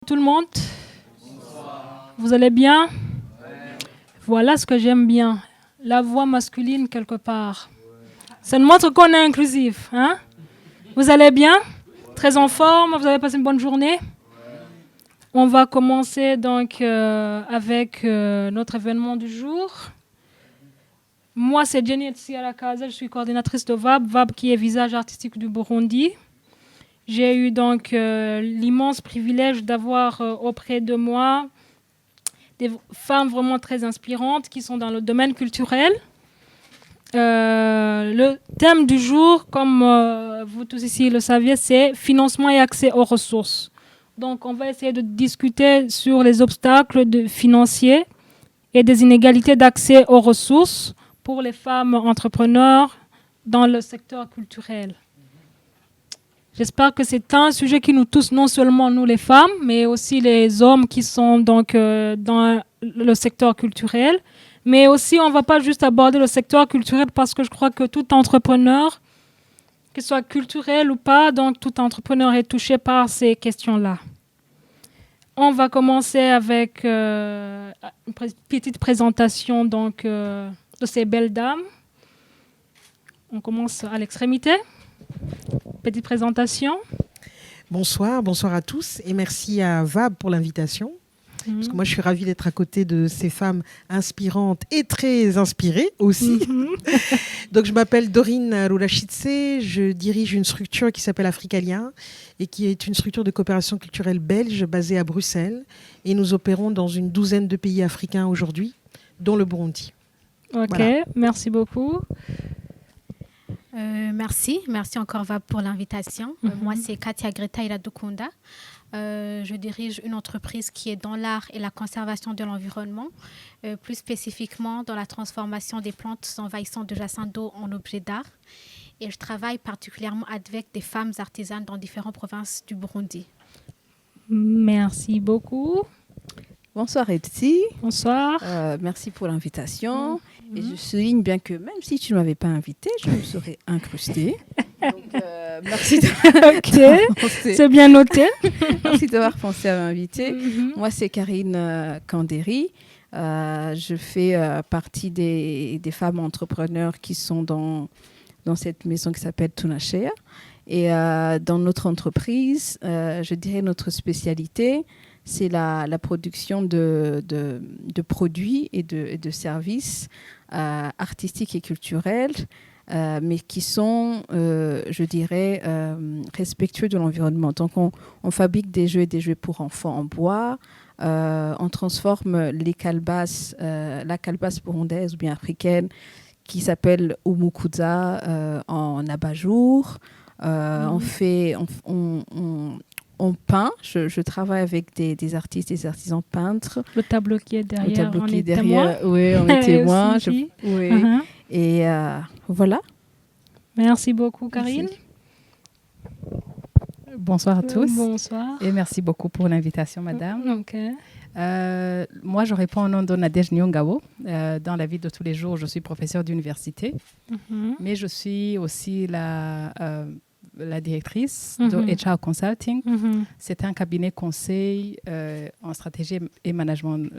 Tout le monde, vous allez bien? Voilà ce que j'aime bien, la voix masculine quelque part. Ça nous montre qu'on est inclusif. Hein? Vous allez bien? Très en forme? Vous avez passé une bonne journée? On va commencer donc avec notre événement du jour. Moi, c'est Jenny Etsiarakaza, je suis coordinatrice de VAB, VAB qui est Visage artistique du Burundi. J'ai eu donc l'immense privilège d'avoir auprès de moi des femmes vraiment très inspirantes qui sont dans le domaine culturel. Le thème du jour, comme vous tous ici le saviez, c'est financement et accès aux ressources. Donc, on va essayer de discuter sur les obstacles financiers et des inégalités d'accès aux ressources pour les femmes entrepreneurs dans le secteur culturel. J'espère que c'est un sujet qui nous touche non seulement nous les femmes, mais aussi les hommes qui sont donc dans le secteur culturel. Mais aussi, on ne va pas juste aborder le secteur culturel parce que je crois que tout entrepreneur, qu'il soit culturel ou pas, donc tout entrepreneur est touché par ces questions-là. On va commencer avec une petite présentation donc, de ces belles dames. On commence à l'extrémité. Petite présentation. Bonsoir à tous et merci à VAB pour l'invitation. Parce que moi, je suis ravie d'être à côté de ces femmes inspirantes et très inspirées aussi. Donc, je m'appelle Dorine Rulachitse, je dirige une structure qui s'appelle Africalia et qui est une structure de coopération culturelle belge basée à Bruxelles. Et nous opérons dans une douzaine de pays africains aujourd'hui, dont le Burundi. Ok, voilà. Merci beaucoup. Merci encore VAB pour l'invitation. Moi, c'est Katia Greta Iradukunda. Je dirige une entreprise qui est dans l'art et la conservation de l'environnement, plus spécifiquement dans la transformation des plantes envahissantes de jassins d'eau en objets d'art. Et je travaille particulièrement avec des femmes artisanes dans différentes provinces du Burundi. Merci beaucoup. Bonsoir Etsi. Bonsoir. Merci pour l'invitation. Et je souligne bien que même si tu ne m'avais pas invitée, je me serais incrustée. Donc, merci c'est bien noté. Merci d'avoir pensé à m'inviter. Moi, c'est Karine Kanderi. Je fais partie des femmes entrepreneurs qui sont dans cette maison qui s'appelle Tunashea. Et dans notre entreprise, je dirais notre spécialité, c'est la production de produits et de services artistiques et culturels, mais qui sont, je dirais, respectueux de l'environnement. Donc, on fabrique des jouets pour enfants en bois, on transforme les calebasses, la calebasse burundaise ou bien africaine, qui s'appelle Umukuza, en abat-jour. On peint, je travaille avec des artistes, des artisans peintres. Le tableau qui est derrière, le tableau qui est derrière, oui, on est témoin. Oui. Et voilà. Merci beaucoup, Karine. Merci. Bonsoir à tous. Bonsoir. Et merci beaucoup pour l'invitation, madame. Okay. Moi, je réponds au nom de Nadège Nyongabo. Dans la vie de tous les jours, je suis professeure d'université, mais je suis aussi la directrice de HR Consulting. C'est un cabinet conseil en stratégie et management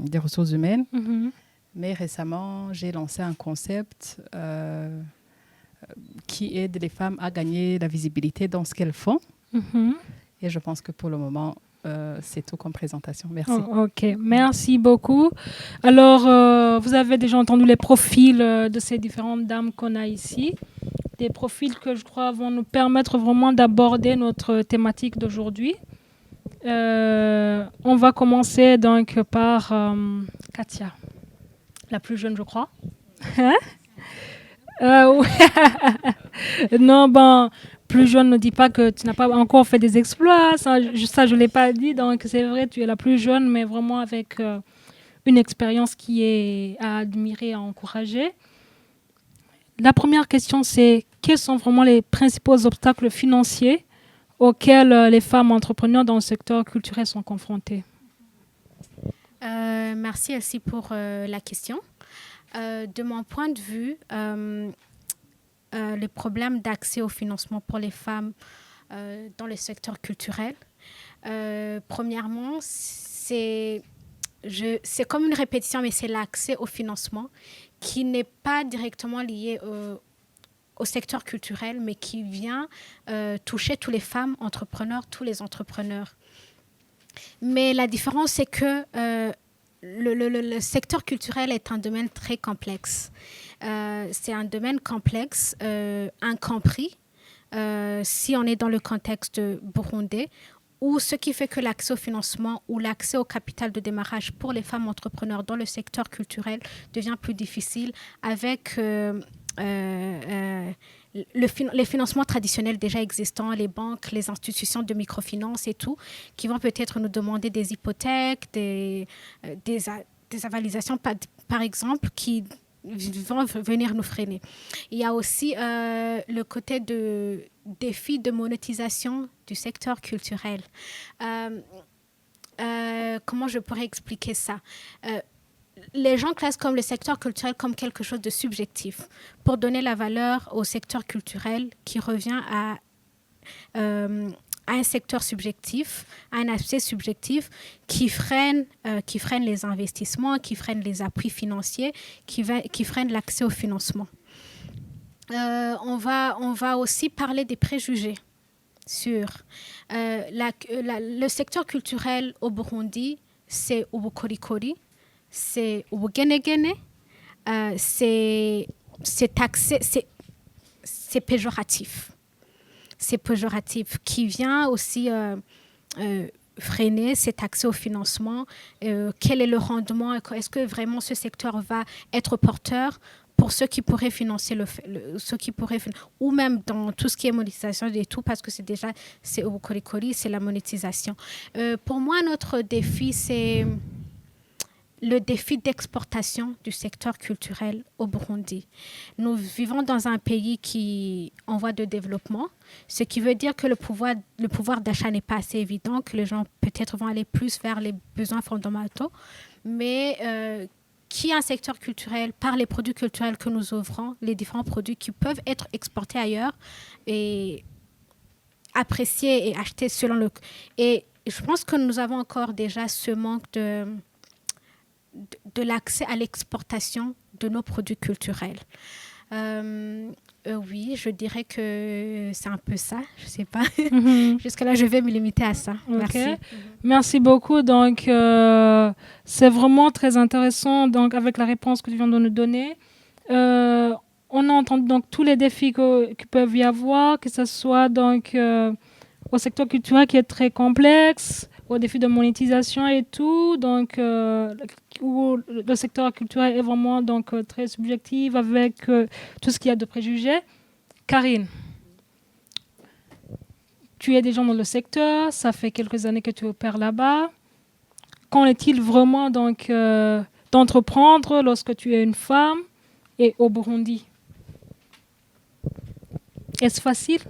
des ressources humaines. Mais récemment, j'ai lancé un concept qui aide les femmes à gagner la visibilité dans ce qu'elles font. Et je pense que pour le moment, c'est tout comme présentation. Merci. Ok, merci beaucoup. Alors, vous avez déjà entendu les profils de ces différentes dames qu'on a ici. Des profils que je crois vont nous permettre vraiment d'aborder notre thématique d'aujourd'hui. On va commencer donc par Katia, la plus jeune, je crois. Non, plus jeune ne dit pas que tu n'as pas encore fait des exploits. Ça je ne l'ai pas dit. Donc, c'est vrai, tu es la plus jeune, mais vraiment avec une expérience qui est à admirer, à encourager. La première question, c'est quels sont vraiment les principaux obstacles financiers auxquels les femmes entrepreneurs dans le secteur culturel sont confrontées? Merci Elsie pour la question. De mon point de vue, les problèmes d'accès au financement pour les femmes dans le secteur culturel Premièrement, c'est comme une répétition, mais c'est l'accès au financement qui n'est pas directement lié au secteur culturel, mais qui vient toucher toutes les femmes entrepreneurs, tous les entrepreneurs. Mais la différence, c'est que le secteur culturel est un domaine très complexe. C'est un domaine complexe, incompris, si on est dans le contexte burundais, où ce qui fait que l'accès au financement ou l'accès au capital de démarrage pour les femmes entrepreneurs dans le secteur culturel devient plus difficile avec les financements traditionnels déjà existants, les banques, les institutions de microfinance et tout, qui vont peut-être nous demander des hypothèques, des avalisations, par exemple, qui vont venir nous freiner. Il y a aussi le côté de défi de monétisation du secteur culturel. Comment je pourrais expliquer ça? Les gens classent comme le secteur culturel comme quelque chose de subjectif pour donner la valeur au secteur culturel qui revient à un secteur subjectif, à un aspect subjectif qui freine les investissements, qui freine les appuis financiers, qui freine l'accès au financement. On va aussi parler des préjugés sur le secteur culturel au Burundi, c'est ubukorikori, c'est ubugenegene, c'est taxé, c'est péjoratif. C'est péjoratif qui vient aussi freiner cet accès au financement. Quel est le rendement? Est-ce que vraiment ce secteur va être porteur pour ceux qui pourraient financer ou même dans tout ce qui est monétisation et tout, parce que c'est au Korikori, c'est la monétisation. Pour moi, notre défi, c'est le défi d'exportation du secteur culturel au Burundi. Nous vivons dans un pays qui est en voie de développement, ce qui veut dire que le pouvoir d'achat n'est pas assez évident, que les gens peut-être vont aller plus vers les besoins fondamentaux, mais qui est un secteur culturel, par les produits culturels que nous offrons, les différents produits qui peuvent être exportés ailleurs et appréciés et achetés selon le... Et je pense que nous avons encore déjà ce manque de l'accès à l'exportation de nos produits culturels. Oui, je dirais que c'est un peu ça, je ne sais pas. Jusque-là, je vais me limiter à ça. Merci. Okay. Merci beaucoup. Donc, c'est vraiment très intéressant donc, avec la réponse que tu viens de nous donner. On a entendu donc, tous les défis qu'il peuvent y avoir, que ce soit donc, au secteur culturel qui est très complexe, au défi de monétisation et tout, donc où le secteur culturel est vraiment donc, très subjectif avec tout ce qu'il y a de préjugés. Karine, tu es déjà dans le secteur, ça fait quelques années que tu opères là-bas. Qu'en est-il vraiment donc, d'entreprendre lorsque tu es une femme et au Burundi? Est-ce facile?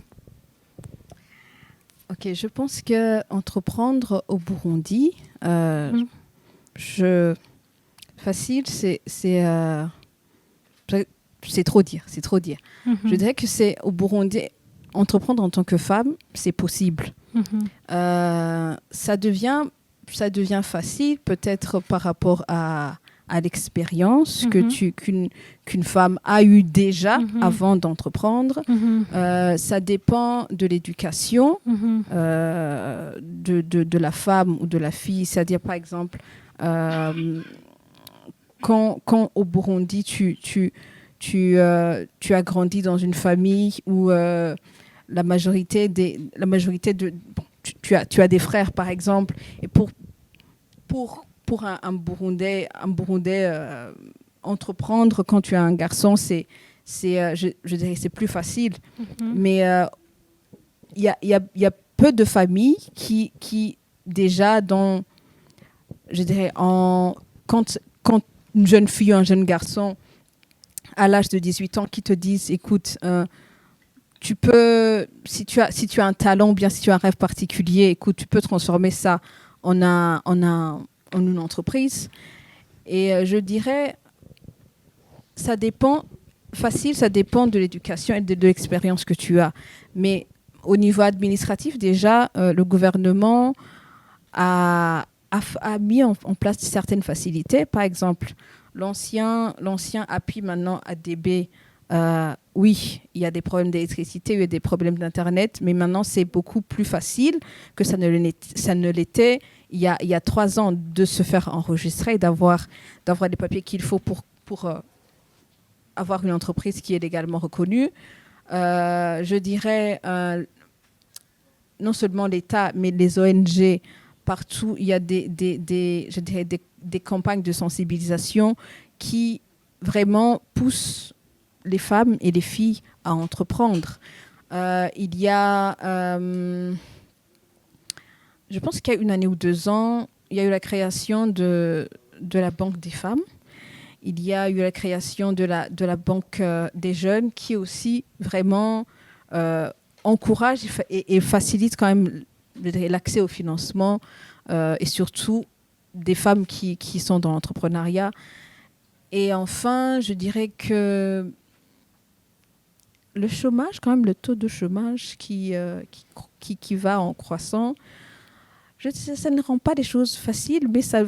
Ok, je pense qu'entreprendre au Burundi, facile, c'est trop dire. Je dirais que c'est au Burundi, entreprendre en tant que femme, c'est possible. Ça devient facile peut-être par rapport à l'expérience qu'une femme a eue déjà avant d'entreprendre. Ça dépend de l'éducation de la femme ou de la fille. C'est-à-dire, par exemple, quand au Burundi, tu as grandi dans une famille où la majorité de... Bon, tu as des frères, par exemple, et pour un Burundais entreprendre quand tu es un garçon, je dirais c'est plus facile. Mais il y a peu de familles qui déjà je dirais quand une jeune fille ou un jeune garçon à l'âge de 18 ans qui te disent écoute, tu peux, si tu as un talent ou bien si tu as un rêve particulier, écoute, tu peux transformer ça en une entreprise. Et je dirais, ça dépend de l'éducation et de l'expérience que tu as. Mais au niveau administratif, déjà, le gouvernement a mis en place certaines facilités. Par exemple, l'ancien appui maintenant ADB, oui, il y a des problèmes d'électricité, il y a des problèmes d'Internet, mais maintenant, c'est beaucoup plus facile que ça ne l'était il y a 3 ans de se faire enregistrer, d'avoir les papiers qu'il faut pour avoir une entreprise qui est légalement reconnue. Je dirais, non seulement l'État, mais les ONG, partout, il y a des campagnes de sensibilisation qui vraiment poussent les femmes et les filles à entreprendre. Il y a, je pense qu'il y a 1 année ou 2 ans, il y a eu la création de la Banque des femmes. Il y a eu la création de la Banque des jeunes qui aussi vraiment encourage et facilite quand même l'accès au financement et surtout des femmes qui sont dans l'entrepreneuriat. Et enfin, je dirais que le chômage, quand même, le taux de chômage qui va en croissant, ça ne rend pas les choses faciles, mais ça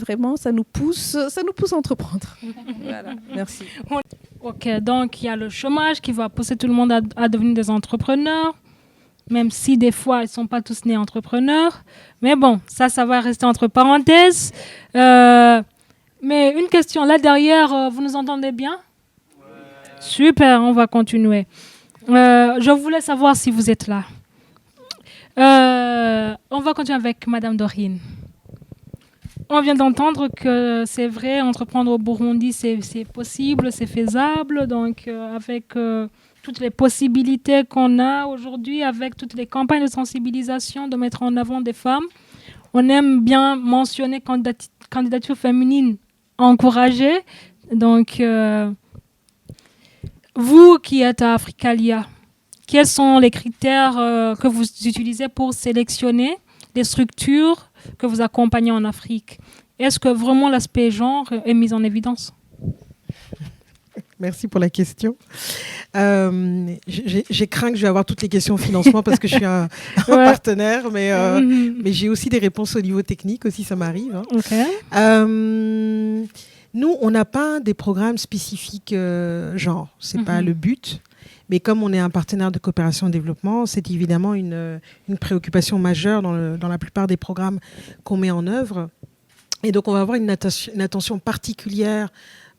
nous pousse à entreprendre. Voilà, merci. Ok, donc il y a le chômage qui va pousser tout le monde à devenir des entrepreneurs, même si des fois ils ne sont pas tous nés entrepreneurs. Mais bon, ça va rester entre parenthèses. Mais une question, là derrière, vous nous entendez bien? Ouais. Super, on va continuer. Je voulais savoir si vous êtes là. On va continuer avec Madame Dorine. On vient d'entendre que c'est vrai, entreprendre au Burundi, c'est possible, c'est faisable. Donc, avec toutes les possibilités qu'on a aujourd'hui, avec toutes les campagnes de sensibilisation, de mettre en avant des femmes, on aime bien mentionner candidature féminine encouragée. Donc, vous qui êtes à Africalia, quels sont les critères que vous utilisez pour sélectionner les structures que vous accompagnez en Afrique? Est-ce que vraiment l'aspect genre est mis en évidence? Merci pour la question. J'ai craint que je vais avoir toutes les questions au financement parce que je suis un partenaire, mais j'ai aussi des réponses au niveau technique, aussi ça m'arrive. Hein. Okay. Nous, on n'a pas des programmes spécifiques genre, c'est pas le but. Mais comme on est un partenaire de coopération et développement, c'est évidemment une préoccupation majeure dans la plupart des programmes qu'on met en œuvre. Et donc, on va avoir une attention particulière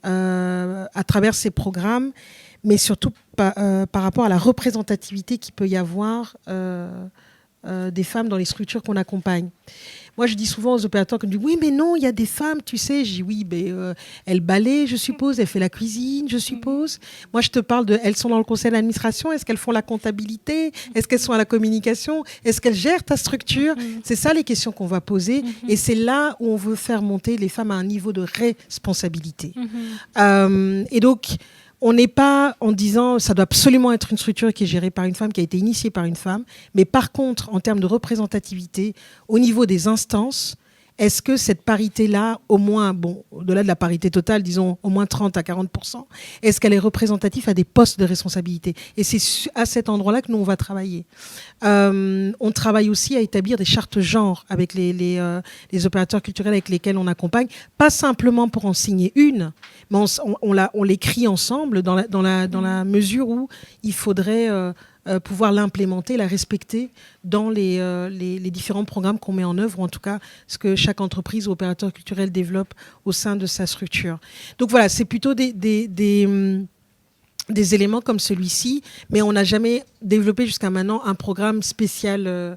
à travers ces programmes, mais surtout par rapport à la représentativité qu'il peut y avoir des femmes dans les structures qu'on accompagne. Moi, je dis souvent aux opérateurs qui me disent « Oui, mais non, il y a des femmes, tu sais. » Je dis « Oui, mais elles balayent, je suppose. Elles font la cuisine, je suppose. » Moi, je te parle elles sont dans le conseil d'administration. Est-ce qu'elles font la comptabilité? Est-ce qu'elles sont à la communication? Est-ce qu'elles gèrent ta structure? C'est ça les questions qu'on va poser. Et c'est là où on veut faire monter les femmes à un niveau de responsabilité. Et donc, on n'est pas en disant ça doit absolument être une structure qui est gérée par une femme, qui a été initiée par une femme. Mais par contre, en termes de représentativité, au niveau des instances, est-ce que cette parité-là, au moins, bon, au-delà de la parité totale, disons au moins 30 à 40%, est-ce qu'elle est représentative à des postes de responsabilité? Et c'est à cet endroit-là que nous, on va travailler. On travaille aussi à établir des chartes genre avec les opérateurs culturels avec lesquels on accompagne, pas simplement pour en signer une, mais on l'écrit ensemble dans la mesure où il faudrait pouvoir l'implémenter, la respecter dans les différents programmes qu'on met en œuvre, ou en tout cas ce que chaque entreprise ou opérateur culturel développe au sein de sa structure. Donc voilà, c'est plutôt des éléments comme celui-ci, mais on n'a jamais développé jusqu'à maintenant un programme spécial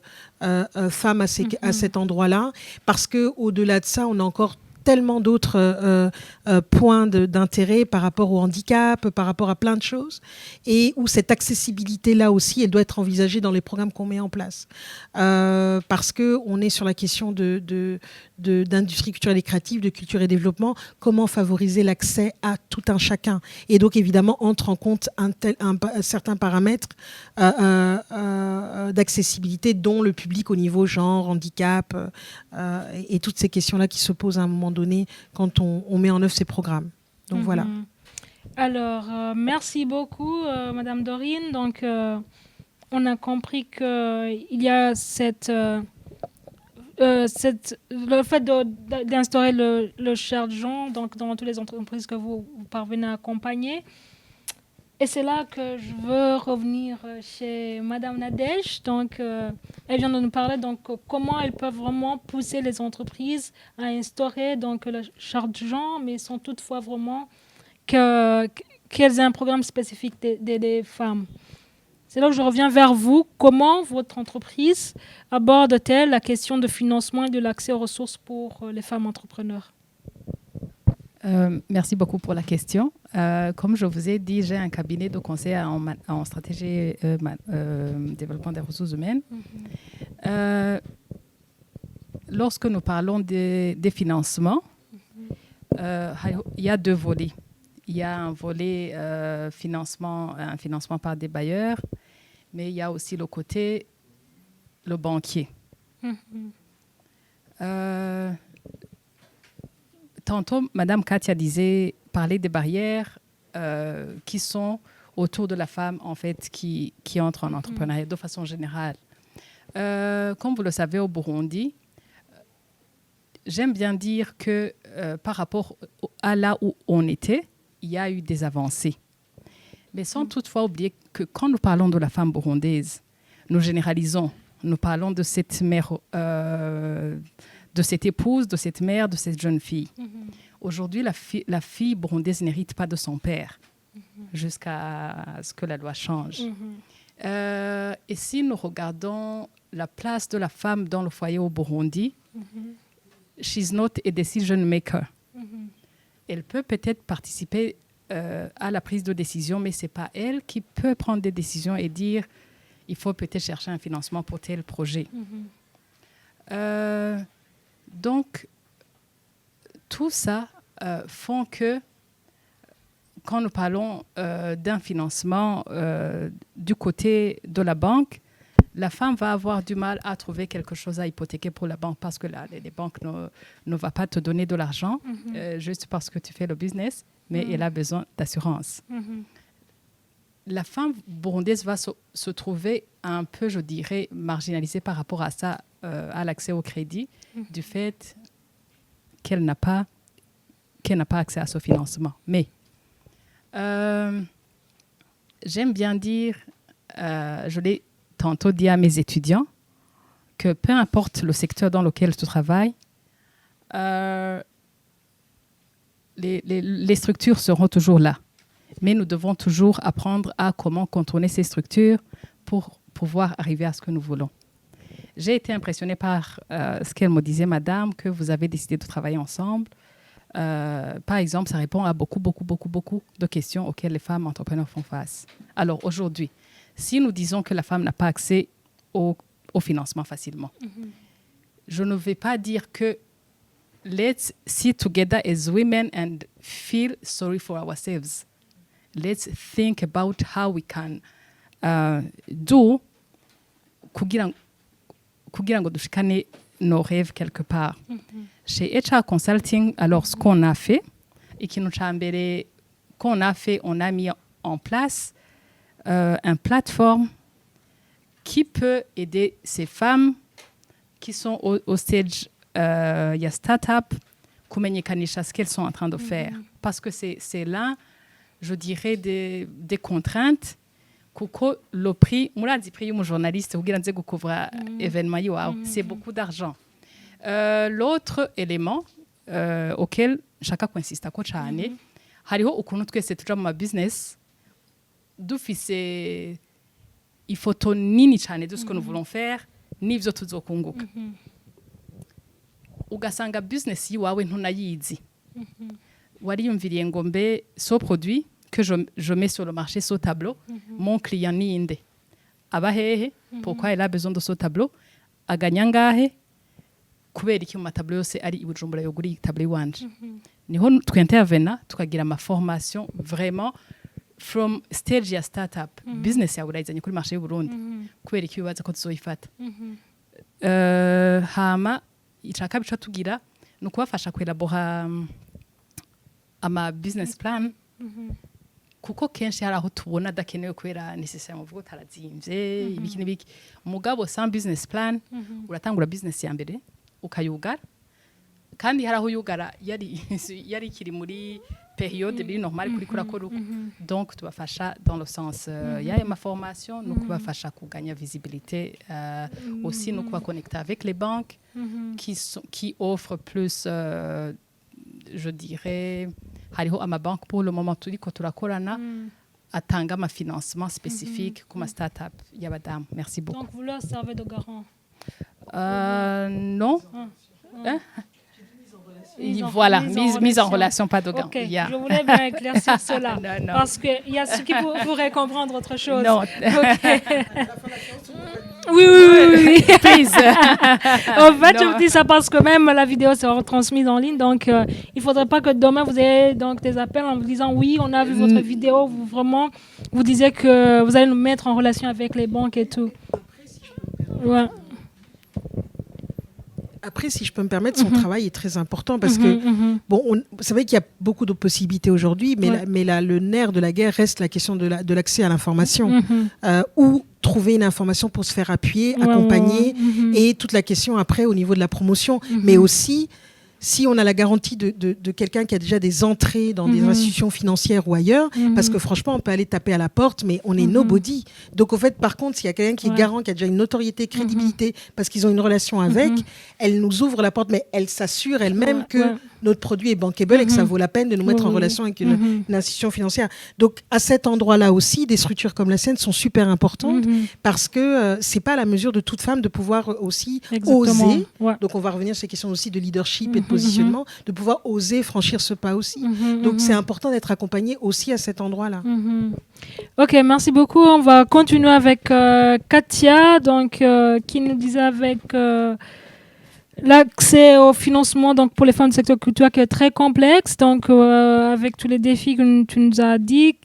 femmes à cet endroit-là, parce qu'au-delà de ça, on a encore tellement d'autres points d'intérêt par rapport au handicap, par rapport à plein de choses, et où cette accessibilité-là aussi, elle doit être envisagée dans les programmes qu'on met en place. Parce qu'on est sur la question d'industrie culturelle et créative, de culture et développement, comment favoriser l'accès à tout un chacun. Et donc, évidemment, entre en compte certains paramètres d'accessibilité, dont le public au niveau genre, handicap, et toutes ces questions-là qui se posent à un moment donné quand on met en œuvre ces programmes. Donc voilà. Alors, merci beaucoup, Madame Dorine. Donc, on a compris qu'il y a cette le fait d'instaurer le share de gens donc dans toutes les entreprises que vous parvenez à accompagner. Et c'est là que je veux revenir chez Madame Nadège. Donc, elle vient de nous parler donc comment elles peuvent vraiment pousser les entreprises à instaurer donc le charte du genre, mais sans toutefois vraiment qu'elles aient un programme spécifique des femmes. C'est là que je reviens vers vous. Comment votre entreprise aborde-t-elle la question de financement et de l'accès aux ressources pour les femmes entrepreneurs? Merci beaucoup pour la question. Comme je vous ai dit, j'ai un cabinet de conseil en stratégie développement des ressources humaines. Lorsque nous parlons des financements, il y a deux volets. Il y a un volet un financement par des bailleurs, mais il y a aussi le côté le banquier. Tantôt, Madame Katia parlait des barrières qui sont autour de la femme, en fait, qui entre en entrepreneuriat de façon générale. Comme vous le savez, au Burundi, j'aime bien dire que par rapport à là où on était, il y a eu des avancées. Mais sans toutefois oublier que quand nous parlons de la femme burundaise, nous généralisons. Nous parlons de cette mère... de cette épouse, de cette mère, de cette jeune fille. Aujourd'hui, la fille burundaise n'hérite pas de son père jusqu'à ce que la loi change. Et si nous regardons la place de la femme dans le foyer au Burundi, she's not a decision maker. Elle peut peut-être participer à la prise de décision, mais ce n'est pas elle qui peut prendre des décisions et dire il faut peut-être chercher un financement pour tel projet. Donc, tout ça font que quand nous parlons d'un financement du côté de la banque, la femme va avoir du mal à trouver quelque chose à hypothéquer pour la banque parce que les banques ne vont pas te donner de l'argent juste parce que tu fais le business, mais elle a besoin d'assurance. La femme burundaise va se trouver un peu, je dirais, marginalisée par rapport à ça, à l'accès au crédit, du fait qu'elle n'a pas accès à ce financement. Mais j'aime bien dire, je l'ai tantôt dit à mes étudiants, que peu importe le secteur dans lequel tu travailles, les structures seront toujours là. Mais nous devons toujours apprendre à comment contourner ces structures pour pouvoir arriver à ce que nous voulons. J'ai été impressionnée par ce qu'elle me disait, madame, que vous avez décidé de travailler ensemble. Par exemple, ça répond à beaucoup de questions auxquelles les femmes entrepreneurs font face. Alors aujourd'hui, si nous disons que la femme n'a pas accès au financement facilement, je ne vais pas dire que let's sit together as women and feel sorry for ourselves. Let's think about how we can do kugira ngo dushikane nos rêves quelque part. Chez HR Consulting, alors ce qu'on a fait, on a mis en place une plateforme qui peut aider ces femmes qui sont au stage il y a start-up, kumenyekanisha ce qu'elles sont en train de faire. Parce que c'est là, je dirais, des contraintes kuko le prix, murazi prix y'umu journaliste kugira nze gukuvra événement yiwawe, c'est beaucoup d'argent. L'autre élément auquel chaka consiste ko cyane hariho ukuntu twese tuja mu business dufise ifoto nini cyane de ce que nous voulons faire n'ivyo tuzokunguka. Ugasanga business yiwawe ntunayizi. Wariyumviriye ngo mbe so produit que je mets sur le marché ce tableau, mon client ni inde. Abahehe, pourquoi il a besoin de ce tableau? Aganya ngahe? Kubera iki mu matableau yose ari ibujumbura yoguri tableau wanje. Niho twintervena tukagira ama formation vraiment from stage ya startup. Business ya urayizanye kuri marché y'u Burundi. Kubera iki bibaza ko tuzoyifata. Hama ichaka bica tugira no kubafasha kwelabora ama business plan. Kuko kenshi hari aho tubona dakenewe kwera necessaire muvugo tarazimvye ibiki nibiki mugabo sans business plan uratangura business ya mbere ukayugara kandi hari aho uyugara yari kiri muri période biri normal kuri kurakora uko donc tubafasha dans le sens y'aya ma formation no kubafasha kuganya visibilité aussi no kuba connecter avec les banques qui offrent plus je dirais hariho amabanki pour le moment turiko turakorana atanga ama financement spécifique comme start-up y'abadamu. Merci beaucoup. Donc vous leur servez de garant? Non. Voilà, mise en relation, pas de gants. Okay. Je voulais bien éclaircir cela. Non. Parce qu'il y a ceux qui pourraient comprendre autre chose. Non. Okay. Oui. Please. En fait, je vous dis ça parce que même la vidéo sera retransmise en ligne. Donc, il ne faudrait pas que demain, vous ayez donc, des appels en vous disant oui, on a vu votre vidéo. Vous disiez que vous allez nous mettre en relation avec les banques et tout. Ouais. Après, si je peux me permettre, son travail est très important parce que, c'est vrai qu'il y a beaucoup de possibilités aujourd'hui, mais le nerf de la guerre reste la question de l'accès à l'information. Ou trouver une information pour se faire appuyer, accompagner, et toute la question après au niveau de la promotion. Mais aussi, si on a la garantie de quelqu'un qui a déjà des entrées dans des institutions financières ou ailleurs, parce que franchement, on peut aller taper à la porte, mais on est nobody. Donc, au fait, par contre, s'il y a quelqu'un qui est garant, qui a déjà une notoriété, crédibilité, parce qu'ils ont une relation avec, elle nous ouvre la porte, mais elle s'assure elle-même que notre produit est bankable et que ça vaut la peine de nous mettre en relation avec une institution financière. Donc, à cet endroit-là aussi, des structures comme la sienne sont super importantes parce que c'est pas à la mesure de toute femme de pouvoir aussi oser. Donc, on va revenir sur ces questions aussi de leadership et de positionnement, de pouvoir oser franchir ce pas aussi. Donc, c'est important d'être accompagné aussi à cet endroit-là. Ok, merci beaucoup. On va continuer avec Katia, donc, qui nous disait avec l'accès au financement donc, pour les femmes du secteur culturel qui est très complexe. Donc, avec tous les défis que tu nous as dit,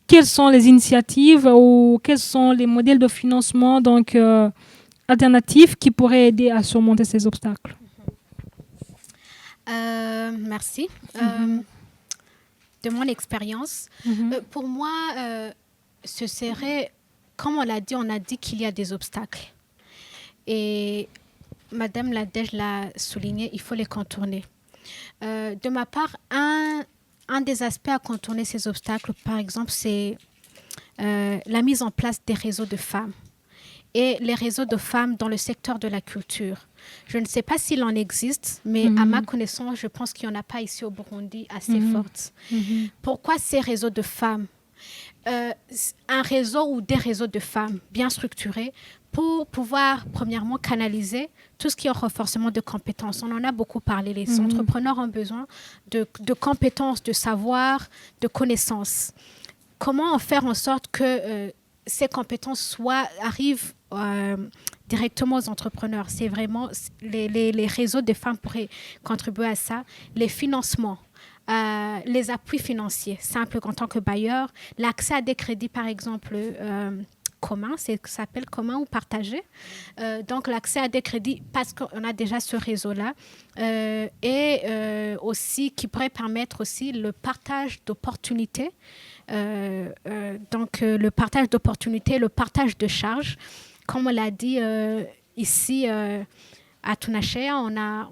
quelles sont les initiatives ou quels sont les modèles de financement donc, alternatifs qui pourraient aider à surmonter ces obstacles? Merci. De mon expérience, pour moi, ce serait, comme on a dit qu'il y a des obstacles. Et Madame Ladej l'a souligné, il faut les contourner. De ma part, un des aspects à contourner ces obstacles, par exemple, c'est la mise en place des réseaux de femmes et les réseaux de femmes dans le secteur de la culture. Je ne sais pas s'il en existe, mais à ma connaissance, je pense qu'il n'y en a pas ici au Burundi assez forte. Pourquoi ces réseaux de femmes? Un réseau ou des réseaux de femmes bien structurés pour pouvoir, premièrement, canaliser tout ce qui est renforcement de compétences. On en a beaucoup parlé. Les entrepreneurs ont besoin de compétences, de savoir, de connaissances. Comment faire en sorte que ces compétences arrivent directement aux entrepreneurs? C'est vraiment les réseaux de femmes pourraient contribuer à ça. Les financements, les appuis financiers simples en tant que bailleur, l'accès à des crédits par exemple communs, ça s'appelle commun ou partagé. Donc l'accès à des crédits parce qu'on a déjà ce réseau-là et aussi qui pourrait permettre aussi le partage d'opportunités. Donc le partage d'opportunités, le partage de charges. Comme on l'a dit ici à Tunashea, on a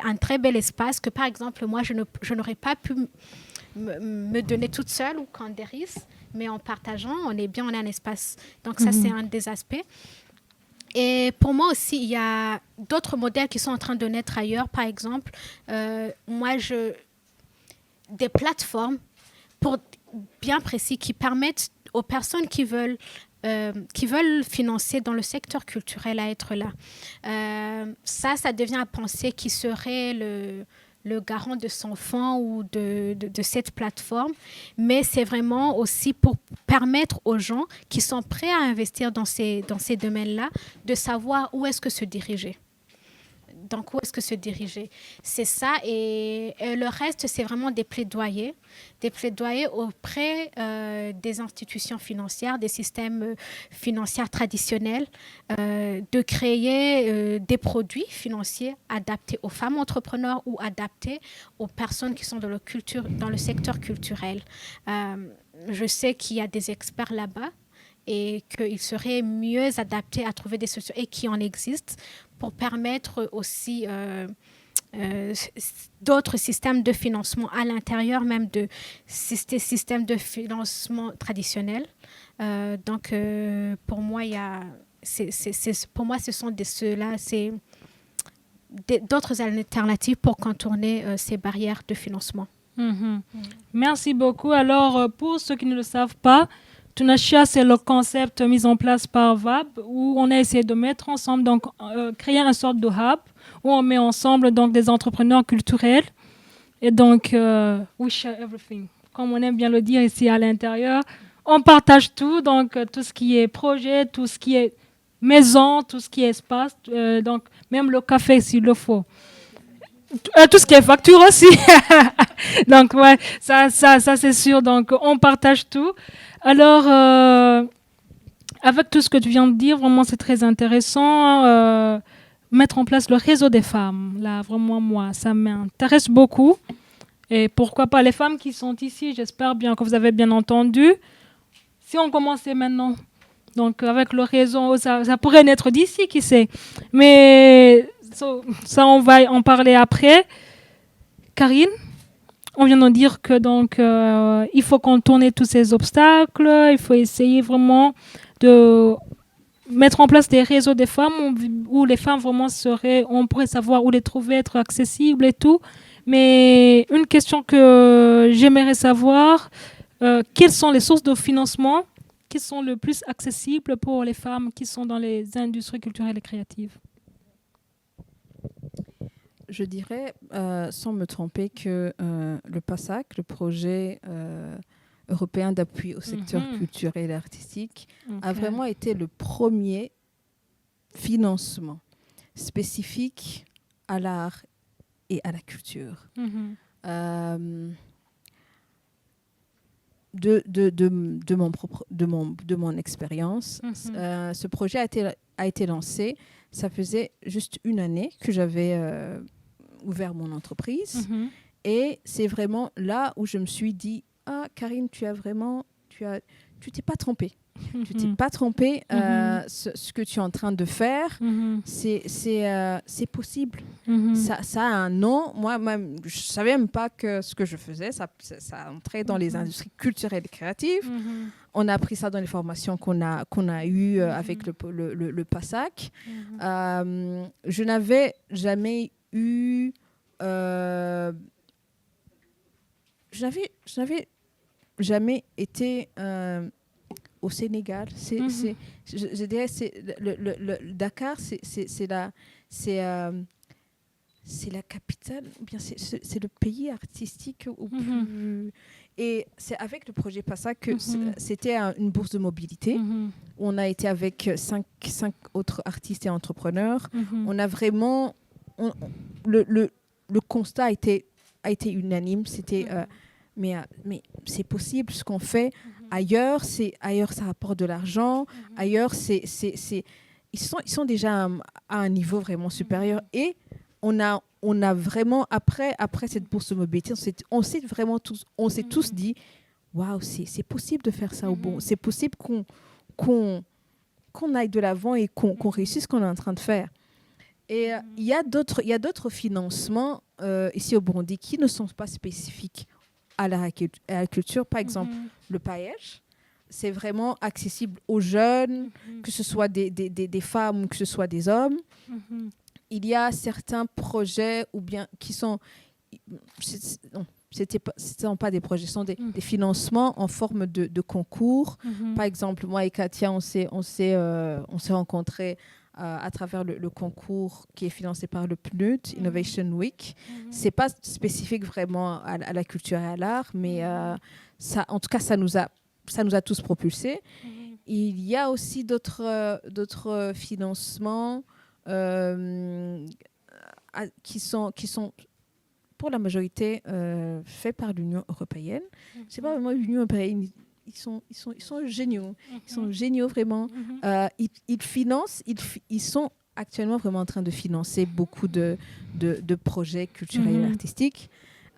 un très bel espace que par exemple moi je n'aurais pas pu me donner toute seule ou Canderis, mais en partageant, on a un espace. Donc ça c'est un des aspects. Et pour moi aussi, il y a d'autres modèles qui sont en train de naître ailleurs. Par exemple, des plateformes bien précis qui permettent aux personnes qui veulent financer dans le secteur culturel à être là. Ça devient à penser qui serait le garant de son fonds ou de cette plateforme, mais c'est vraiment aussi pour permettre aux gens qui sont prêts à investir dans ces domaines-là de savoir où est-ce que se diriger. Donc, où est-ce que se diriger? C'est ça. Et le reste, c'est vraiment des plaidoyers auprès des institutions financières, des systèmes financiers traditionnels, de créer des produits financiers adaptés aux femmes entrepreneurs ou adaptés aux personnes qui sont dans le secteur culturel. Je sais qu'il y a des experts là-bas. et qu'il serait mieux adapté à trouver des solutions et qui en existent pour permettre aussi d'autres systèmes de financement à l'intérieur même de ces systèmes de financement traditionnels. Donc, pour moi, pour moi, ce sont c'est d'autres alternatives pour contourner ces barrières de financement. Merci beaucoup. Alors, pour ceux qui ne le savent pas, Tunashia, c'est le concept mis en place par VAB où on a essayé de mettre ensemble, donc créer une sorte de hub où on met ensemble donc des entrepreneurs culturels et donc we share everything. Comme on aime bien le dire ici à l'intérieur, on partage tout, donc tout ce qui est projet, tout ce qui est maison, tout ce qui est espace, donc même le café s'il le faut. Tout ce qui est facture aussi. Donc, ouais, ça c'est sûr. Donc, on partage tout. Alors, avec tout ce que tu viens de dire, vraiment, c'est très intéressant. Mettre en place le réseau des femmes. Là, vraiment, moi, ça m'intéresse beaucoup. Et pourquoi pas les femmes qui sont ici, j'espère bien que vous avez bien entendu. Si on commençait maintenant, donc avec le réseau, ça pourrait naître d'ici, qui sait. Mais ça, on va en parler après. Karine, on vient de dire que donc il faut contourner tous ces obstacles, il faut essayer vraiment de mettre en place des réseaux des femmes où les femmes vraiment on pourrait savoir où les trouver, être accessibles et tout. Mais une question que j'aimerais savoir, quelles sont les sources de financement qui sont le plus accessibles pour les femmes qui sont dans les industries culturelles et créatives? Je dirais, sans me tromper, que le PASAC, le projet européen d'appui au secteur culturel et artistique, a vraiment été le premier financement spécifique à l'art et à la culture. De mon expérience, ce projet a été lancé. Ça faisait juste une année que j'avais ouvert mon entreprise. Et c'est vraiment là où je me suis dit, ah, Karine, tu t'es pas trompée. Tu t'es pas trompée. Ce que tu es en train de faire, c'est possible. Ça a un nom. Moi, je savais même pas que ce que je faisais, ça entrait dans les industries culturelles et créatives. On a appris ça dans les formations qu'on a eues avec le PASAC. Je n'avais jamais eu... je n'avais jamais été au Sénégal. Je dirais le Dakar, c'est la capitale, ou bien c'est le pays artistique au plus... Et c'est avec le projet PASAC que c'était une bourse de mobilité. On a été avec cinq autres artistes et entrepreneurs. On a vraiment... Le constat a été unanime. C'était... mais c'est possible ce qu'on fait. Ailleurs, ça rapporte de l'argent. Ailleurs, ils sont déjà à un niveau vraiment supérieur. Et on a vraiment, après cette bourse de mobilité, on s'est tous dit, waouh, c'est possible de faire ça au bon. C'est possible qu'on aille de l'avant et qu'on réussisse ce qu'on est en train de faire. Et il y a d'autres financements ici au Burundi qui ne sont pas spécifiques à la culture. Par exemple, le PAEJ, c'est vraiment accessible aux jeunes, que ce soit des femmes ou que ce soit des hommes. Il y a certains projets ou bien qui sont... Ce sont pas des projets, ce sont des financements en forme de concours. Par exemple, moi et Katia, on s'est rencontrés à travers le concours qui est financé par le PNUD, Innovation Week. C'est pas spécifique vraiment à la culture et à l'art, mais en tout cas, ça nous a tous propulsés. Il y a aussi d'autres financements qui sont pour la majorité faits par l'Union européenne. C'est pas vraiment l'Union européenne. Ils sont géniaux. Ils sont géniaux, vraiment. Ils financent, ils sont actuellement vraiment en train de financer beaucoup de projets culturels et artistiques.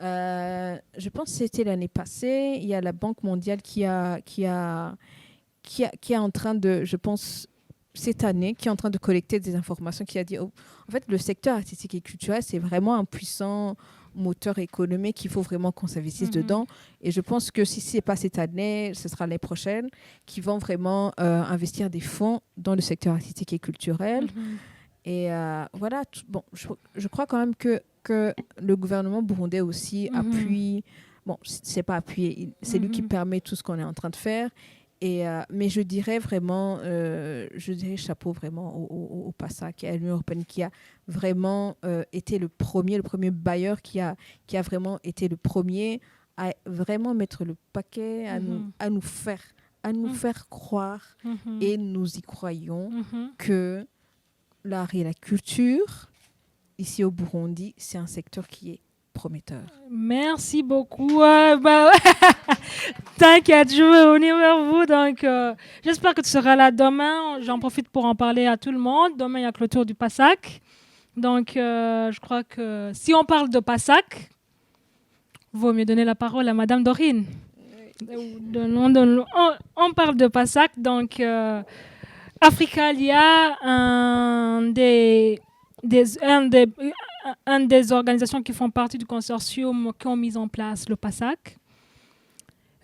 Je pense que c'était l'année passée. Il y a la Banque mondiale qui a qui est en train de, je pense, cette année, qui est en train de collecter des informations, qui a dit, en fait, le secteur artistique et culturel, c'est vraiment un puissant moteur économique, il faut vraiment qu'on s'investisse dedans. Et je pense que si ce n'est pas cette année, ce sera l'année prochaine, qui vont vraiment investir des fonds dans le secteur artistique et culturel. Et voilà, bon, je crois quand même que le gouvernement burundais aussi appuie, bon, c'est pas appuyé, c'est lui qui permet tout ce qu'on est en train de faire. Et, mais je dirais vraiment, chapeau vraiment au PASAC, à l'Union européenne, qui a vraiment été le premier bailleur, qui a vraiment été le premier à vraiment mettre le paquet, à nous faire croire, et nous y croyons, que l'art et la culture, ici au Burundi, c'est un secteur qui est prometteur. Merci beaucoup. T'inquiète, je vais venir vers vous. Donc, j'espère que tu seras là demain. J'en profite pour en parler à tout le monde. Demain, il y a clôture du PASAC. Donc, je crois que si on parle de PASAC, il vaut mieux donner la parole à Madame Dorine. On parle de PASAC. Donc, Africalia, une des organisations qui font partie du consortium qui ont mis en place le PASAC.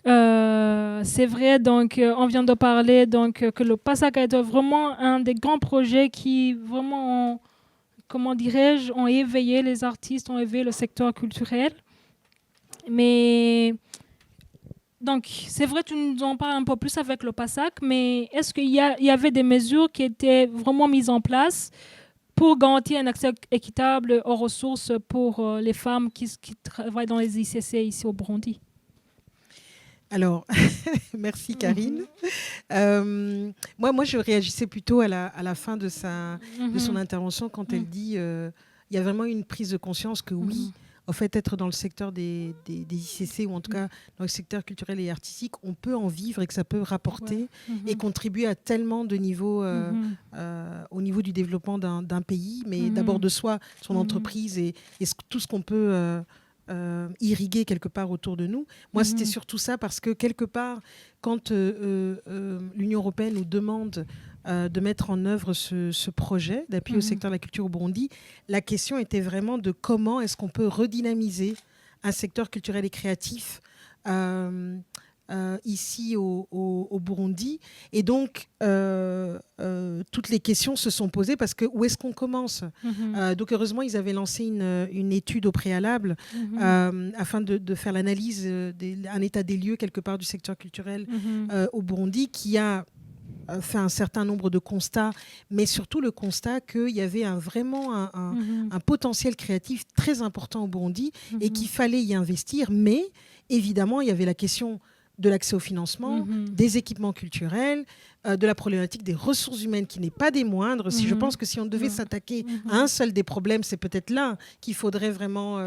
C'est vrai, donc on vient de parler donc, que le PASAC a été vraiment un des grands projets qui vraiment, ont éveillé les artistes, ont éveillé le secteur culturel. Mais donc, c'est vrai, tu nous en parles un peu plus avec le PASAC, mais est-ce qu'il y avait des mesures qui étaient vraiment mises en place pour garantir un accès équitable aux ressources pour les femmes qui travaillent dans les ICC ici au Burundi? Alors, merci Karine. Moi, je réagissais plutôt à la fin de son intervention quand elle dit il y a vraiment une prise de conscience que oui, en fait, être dans le secteur des ICC, ou en tout cas dans le secteur culturel et artistique, on peut en vivre et que ça peut rapporter et contribuer à tellement de niveaux au niveau du développement d'un pays, mais d'abord de soi, son entreprise et tout ce qu'on peut irriguer quelque part autour de nous. Moi, c'était surtout ça, parce que quelque part, quand l'Union européenne nous demande de mettre en œuvre ce projet d'appui au secteur de la culture au Burundi, la question était vraiment de comment est-ce qu'on peut redynamiser un secteur culturel et créatif ici au Burundi. Et donc, toutes les questions se sont posées, parce que où est-ce qu'on commence? Donc, heureusement, ils avaient lancé une étude au préalable afin de faire l'analyse, un état des lieux quelque part du secteur culturel au Burundi, qui a fait un certain nombre de constats, mais surtout le constat qu'il y avait vraiment un potentiel créatif très important au Burundi et qu'il fallait y investir. Mais évidemment, il y avait la question de l'accès au financement, des équipements culturels, de la problématique des ressources humaines qui n'est pas des moindres. Je pense que si on devait s'attaquer à un seul des problèmes, c'est peut-être là qu'il faudrait vraiment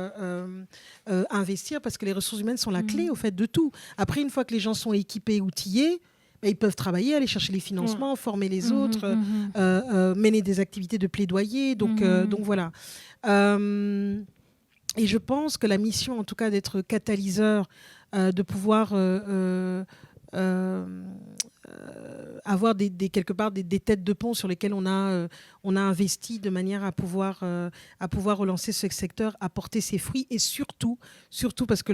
investir, parce que les ressources humaines sont la clé au fait de tout. Après, une fois que les gens sont équipés, outillés, ils peuvent travailler, aller chercher les financements, former les autres, mener des activités de plaidoyer. Donc voilà. Et je pense que la mission, en tout cas, d'être catalyseur, de pouvoir avoir quelque part des têtes de pont sur lesquelles on a investi de manière à pouvoir relancer ce secteur, apporter ses fruits, et surtout parce que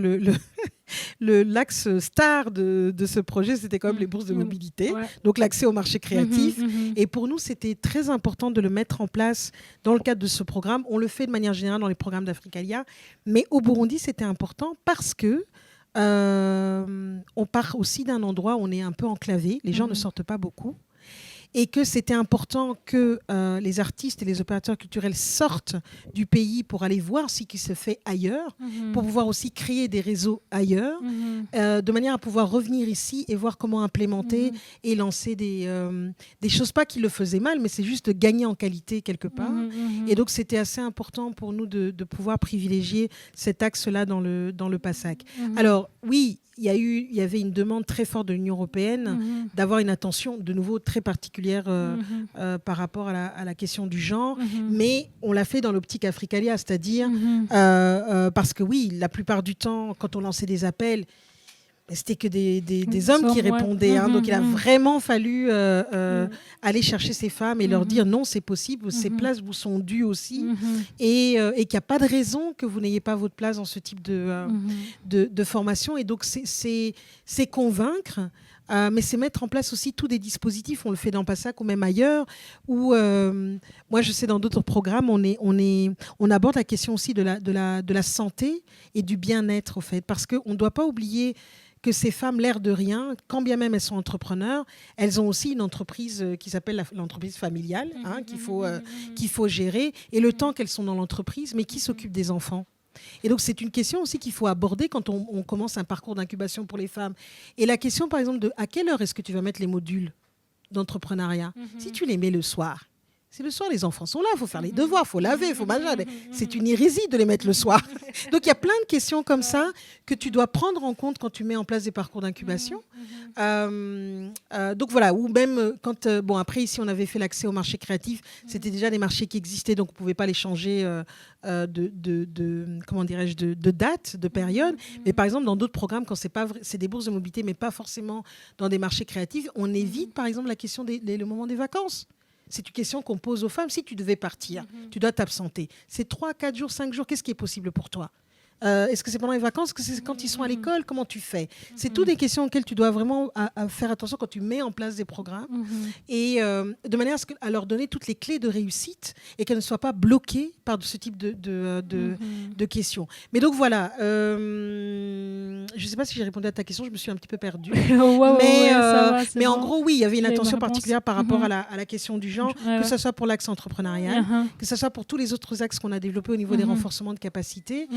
l'axe star de ce projet, c'était quand même les bourses de mobilité, donc l'accès au marché créatif. Et pour nous, c'était très important de le mettre en place dans le cadre de ce programme. On le fait de manière générale dans les programmes d'Africalia, mais au Burundi, c'était important parce que on part aussi d'un endroit où on est un peu enclavé, les gens ne sortent pas beaucoup, et que c'était important que les artistes et les opérateurs culturels sortent du pays pour aller voir ce qui se fait ailleurs, pour pouvoir aussi créer des réseaux ailleurs, de manière à pouvoir revenir ici et voir comment implémenter et lancer des choses, pas qu'ils le faisaient mal, mais c'est juste de gagner en qualité quelque part. Et donc, c'était assez important pour nous de pouvoir privilégier cet axe-là dans le PASAC. Alors, oui, il y avait une demande très forte de l'Union européenne d'avoir une attention de nouveau très particulière par rapport à la question du genre, mais on l'a fait dans l'optique Africalia, c'est-à-dire parce que oui, la plupart du temps, quand on lançait des appels, C'était que des hommes qui répondaient. Hein, donc, il a vraiment fallu aller chercher ces femmes et leur dire non, c'est possible, ces places vous sont dues aussi. Et qu'il n'y a pas de raison que vous n'ayez pas votre place dans ce type de formation. Et donc, c'est convaincre. Mais c'est mettre en place aussi tous des dispositifs, on le fait dans PASSAC ou même ailleurs, où moi je sais dans d'autres programmes, on aborde la question aussi de la santé et du bien-être au fait, parce qu'on ne doit pas oublier que ces femmes, l'air de rien, quand bien même elles sont entrepreneurs, elles ont aussi une entreprise qui s'appelle l'entreprise familiale, hein, qu'il faut gérer, et le temps qu'elles sont dans l'entreprise, mais qui s'occupe des enfants? Et donc, c'est une question aussi qu'il faut aborder quand on commence un parcours d'incubation pour les femmes. Et la question, par exemple, de à quelle heure est-ce que tu vas mettre les modules d'entrepreneuriat? Si tu les mets le soir, c'est le soir, les enfants sont là, il faut faire les devoirs, il faut laver, il faut manger. C'est une hérésie de les mettre le soir. Donc, il y a plein de questions comme ça que tu dois prendre en compte quand tu mets en place des parcours d'incubation. Donc, voilà. Ou même quand... bon, après, ici, on avait fait l'accès au marché créatif. C'était déjà des marchés qui existaient, donc on ne pouvait pas les changer comment dirais-je, de date, de période. Mais par exemple, dans d'autres programmes, quand c'est des bourses de mobilité, mais pas forcément dans des marchés créatifs, on évite, par exemple, la question le moment des vacances. C'est une question qu'on pose aux femmes. Si tu devais partir, tu dois t'absenter. C'est 3, 4 jours, 5 jours. Qu'est-ce qui est possible pour toi? Est-ce que c'est pendant les vacances? Est-ce que c'est quand ils sont à l'école? Comment tu fais? C'est toutes des questions auxquelles tu dois vraiment faire attention quand tu mets en place des programmes et de manière à leur donner toutes les clés de réussite et qu'elles ne soient pas bloquées par ce type de questions. Mais donc voilà, je ne sais pas si j'ai répondu à ta question, je me suis un petit peu perdue. Mais en gros, oui, il y avait une attention particulière par rapport à la question du genre, que ce soit pour l'axe entrepreneurial, que ce soit pour tous les autres axes qu'on a développés au niveau des renforcements de capacités,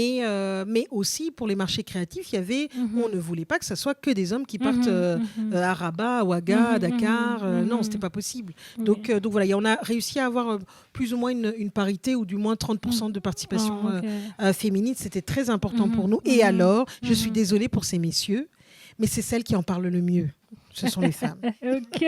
mais aussi pour les marchés créatifs, il y avait, on ne voulait pas que ce soit que des hommes qui partent à Rabat, à Ouaga, à Dakar. Non, c'était pas possible. Donc voilà, on a réussi à avoir plus ou moins une parité ou du moins 30% de participation féminine. C'était très important pour nous. Et alors, je suis désolée pour ces messieurs, mais c'est celles qui en parlent le mieux. Ce sont les femmes. Ok.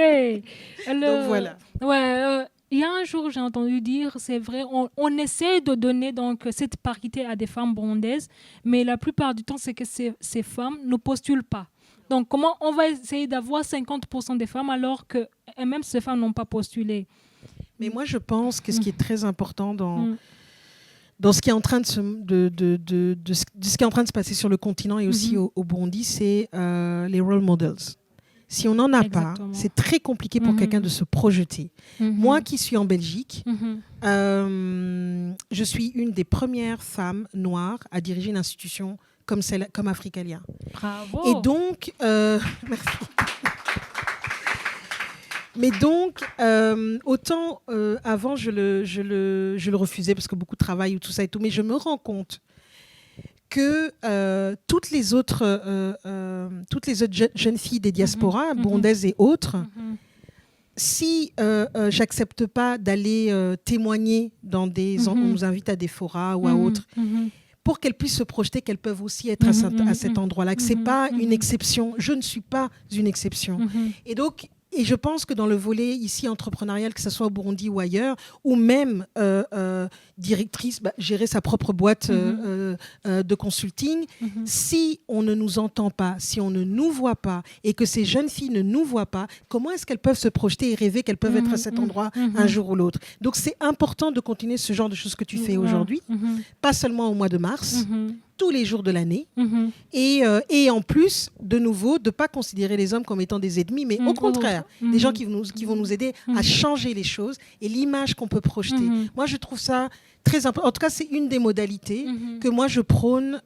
Donc voilà. Ouais. Il y a un jour, j'ai entendu dire, c'est vrai, on essaie de donner donc cette parité à des femmes burundaises, mais la plupart du temps, c'est que ces femmes ne postulent pas. Donc, comment on va essayer d'avoir 50% des femmes alors que même ces femmes n'ont pas postulé? Mais moi, je pense que ce qui est très important dans ce qui est en train de ce qui est en train de se passer sur le continent et aussi au Burundi, c'est les role models. Si on n'en a pas, c'est très compliqué pour quelqu'un de se projeter. Moi qui suis en Belgique, je suis une des premières femmes noires à diriger une institution comme Africalia. Bravo. Et donc, merci. Mais donc, autant avant, je le refusais parce que beaucoup de travail ou tout ça et tout, mais je me rends compte que toutes les autres jeunes filles des diasporas, burundaises et autres, si j'accepte pas d'aller témoigner dans on nous invite à des forats ou à autres, pour qu'elles puissent se projeter, qu'elles peuvent aussi être à cet endroit-là, que c'est pas une exception. Je ne suis pas une exception. Et je pense que dans le volet ici entrepreneurial, que ce soit au Burundi ou ailleurs, ou même directrice, gérer sa propre boîte de consulting, si on ne nous entend pas, si on ne nous voit pas, et que ces jeunes filles ne nous voient pas, comment est-ce qu'elles peuvent se projeter et rêver qu'elles peuvent être à cet endroit un jour ou l'autre? Donc c'est important de continuer ce genre de choses que tu fais aujourd'hui, pas seulement au mois de mars, tous les jours de l'année, et en plus, de nouveau, de ne pas considérer les hommes comme étant des ennemis, mais au contraire, des gens qui vont nous aider à changer les choses et l'image qu'on peut projeter. Moi, je trouve ça très important. En tout cas, c'est une des modalités que moi, je prône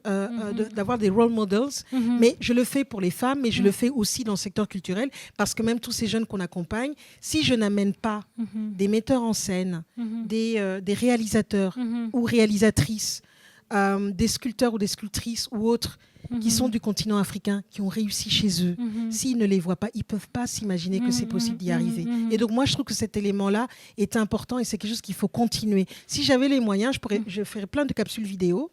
d'avoir des role models, mais je le fais pour les femmes, mais je le fais aussi dans le secteur culturel, parce que même tous ces jeunes qu'on accompagne, si je n'amène pas des metteurs en scène, des réalisateurs ou réalisatrices, des sculpteurs ou des sculptrices ou autres qui sont du continent africain, qui ont réussi chez eux, s'ils ne les voient pas, ils ne peuvent pas s'imaginer que c'est possible d'y arriver. Et donc moi, je trouve que cet élément-là est important et c'est quelque chose qu'il faut continuer. Si j'avais les moyens, je ferais plein de capsules vidéo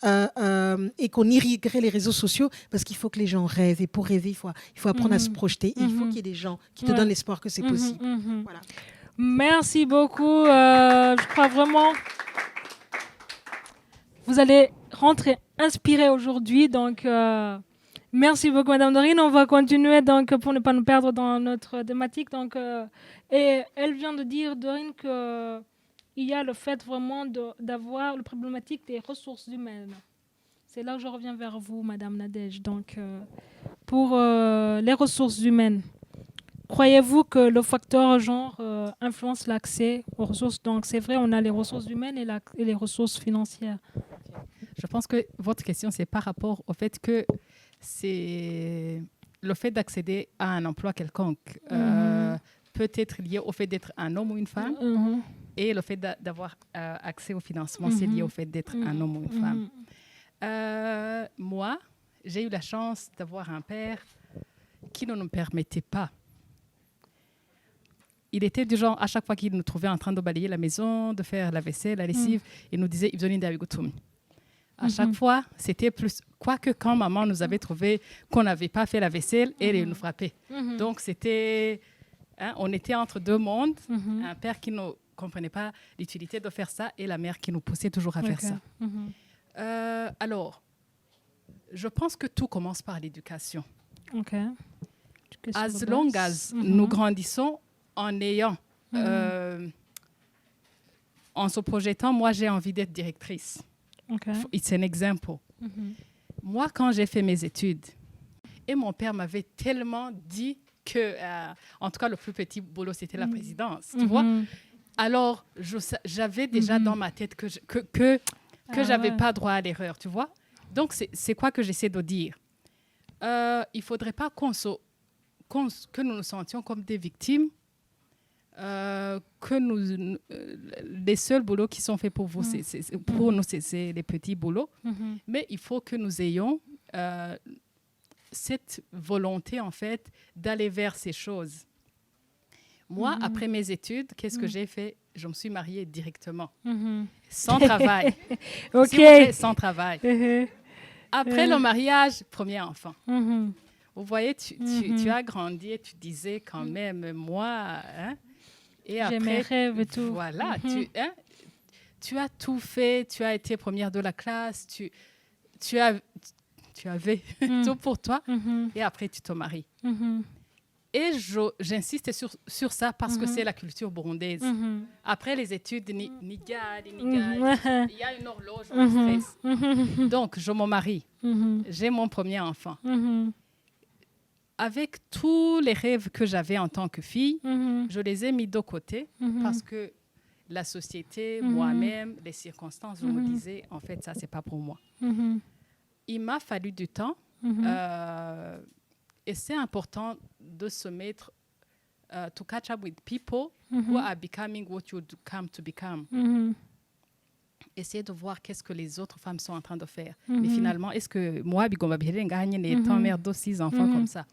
et qu'on irriguerait les réseaux sociaux, parce qu'il faut que les gens rêvent. Et pour rêver, il faut apprendre à se projeter. Et il faut qu'il y ait des gens qui te donnent l'espoir que c'est possible. Voilà. Merci beaucoup. Je crois vraiment... Vous allez rentrer inspiré aujourd'hui, donc Merci beaucoup, Madame Dorine. On va continuer donc pour ne pas nous perdre dans notre thématique. Donc, et elle vient de dire, Dorine, qu'il y a le fait vraiment d'avoir la problématique des ressources humaines. C'est là que je reviens vers vous, Madame Nadège. Donc, pour les ressources humaines, croyez-vous que le facteur genre influence l'accès aux ressources? Donc, c'est vrai, on a les ressources humaines et les ressources financières. Je pense que votre question, c'est par rapport au fait que c'est le fait d'accéder à un emploi quelconque peut être lié au fait d'être un homme ou une femme et le fait d'avoir accès au financement, c'est lié au fait d'être un homme ou une femme. Moi, j'ai eu la chance d'avoir un père qui ne nous permettait pas. Il était du genre, à chaque fois qu'il nous trouvait en train de balayer la maison, de faire la vaisselle, la lessive, il nous disait « Ibzoni Dawigotum ». À chaque fois, c'était plus... Quoique quand maman nous avait trouvé qu'on n'avait pas fait la vaisselle, elle nous frappait. Donc, c'était... Hein, on était entre deux mondes. Un père qui ne comprenait pas l'utilité de faire ça et la mère qui nous poussait toujours à faire ça. Alors, je pense que tout commence par l'éducation. As long as nous grandissons en ayant... en se projetant, moi, j'ai envie d'être directrice. It's an example. Moi, quand j'ai fait mes études, et mon père m'avait tellement dit que, en tout cas, le plus petit boulot, c'était la présidence, tu vois. Alors, j'avais déjà dans ma tête que j'avais pas droit à l'erreur, tu vois. Donc, c'est quoi que j'essaie de dire? Il faudrait pas que nous nous sentions comme des victimes, que les seuls boulots qui sont faits pour vous, pour nous, c'est les petits boulots. Mais il faut que nous ayons cette volonté, en fait, d'aller vers ces choses. Moi, après mes études, qu'est-ce que j'ai fait? Je me suis mariée directement, sans travail. Sans travail. Après le mariage, premier enfant. Vous voyez, tu as grandi et tu disais quand même, moi... Hein, et après, j'ai mes rêves et tout. Voilà, tu as tout fait, tu as été première de la classe, tu avais tout pour toi, et après tu te maries. Et j'insiste sur ça parce que c'est la culture burundaise. Après les études, il y a une horloge, on stress. Donc, je me marie, j'ai mon premier enfant. Avec tous les rêves que j'avais en tant que fille, je les ai mis de côté parce que la société, moi-même, les circonstances, je me disais, en fait, ça, c'est pas pour moi. Il m'a fallu du temps et c'est important de se mettre to catch up with people who are becoming what you come to become. Essayer de voir qu'est-ce que les autres femmes sont en train de faire. Mais finalement, est-ce que moi, étant mère de 6 enfants comme ça,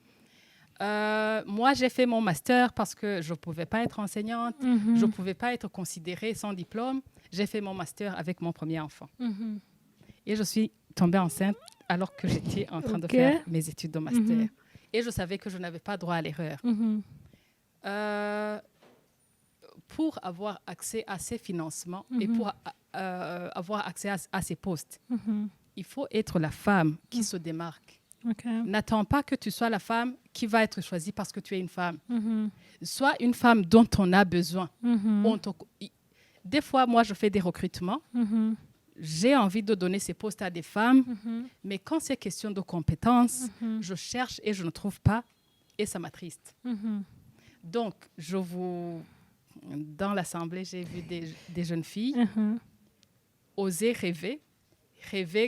moi, j'ai fait mon master parce que je ne pouvais pas être enseignante, je ne pouvais pas être considérée sans diplôme. J'ai fait mon master avec mon premier enfant. Et je suis tombée enceinte alors que j'étais en train de faire mes études de master. Et je savais que je n'avais pas droit à l'erreur. Pour avoir accès à ces financements et pour avoir accès à ces postes, il faut être la femme qui se démarque. N'attends pas que tu sois la femme qui va être choisie parce que tu es une femme. Sois une femme dont on a besoin. Des fois, moi, je fais des recrutements. J'ai envie de donner ces postes à des femmes, mais quand c'est question de compétences, je cherche et je ne trouve pas, et ça m'attriste. Donc, dans l'assemblée, j'ai vu des jeunes filles oser rêver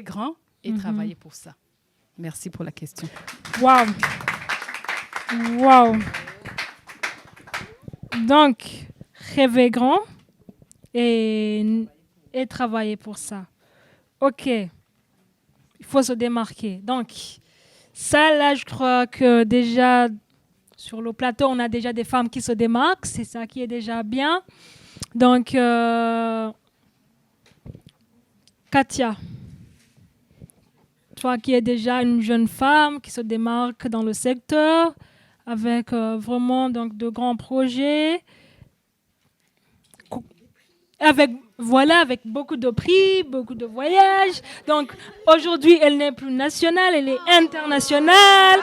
grand et travailler pour ça. Merci pour la question. Wow. Donc, rêver grand et travailler pour ça. OK. Il faut se démarquer. Donc, ça, là, je crois que déjà, sur le plateau, on a déjà des femmes qui se démarquent. C'est ça qui est déjà bien. Donc, Katia, toi qui es déjà une jeune femme qui se démarque dans le secteur avec vraiment donc, de grands projets, avec voilà, avec beaucoup de prix, beaucoup de voyages. Donc, aujourd'hui, elle n'est plus nationale, elle est internationale.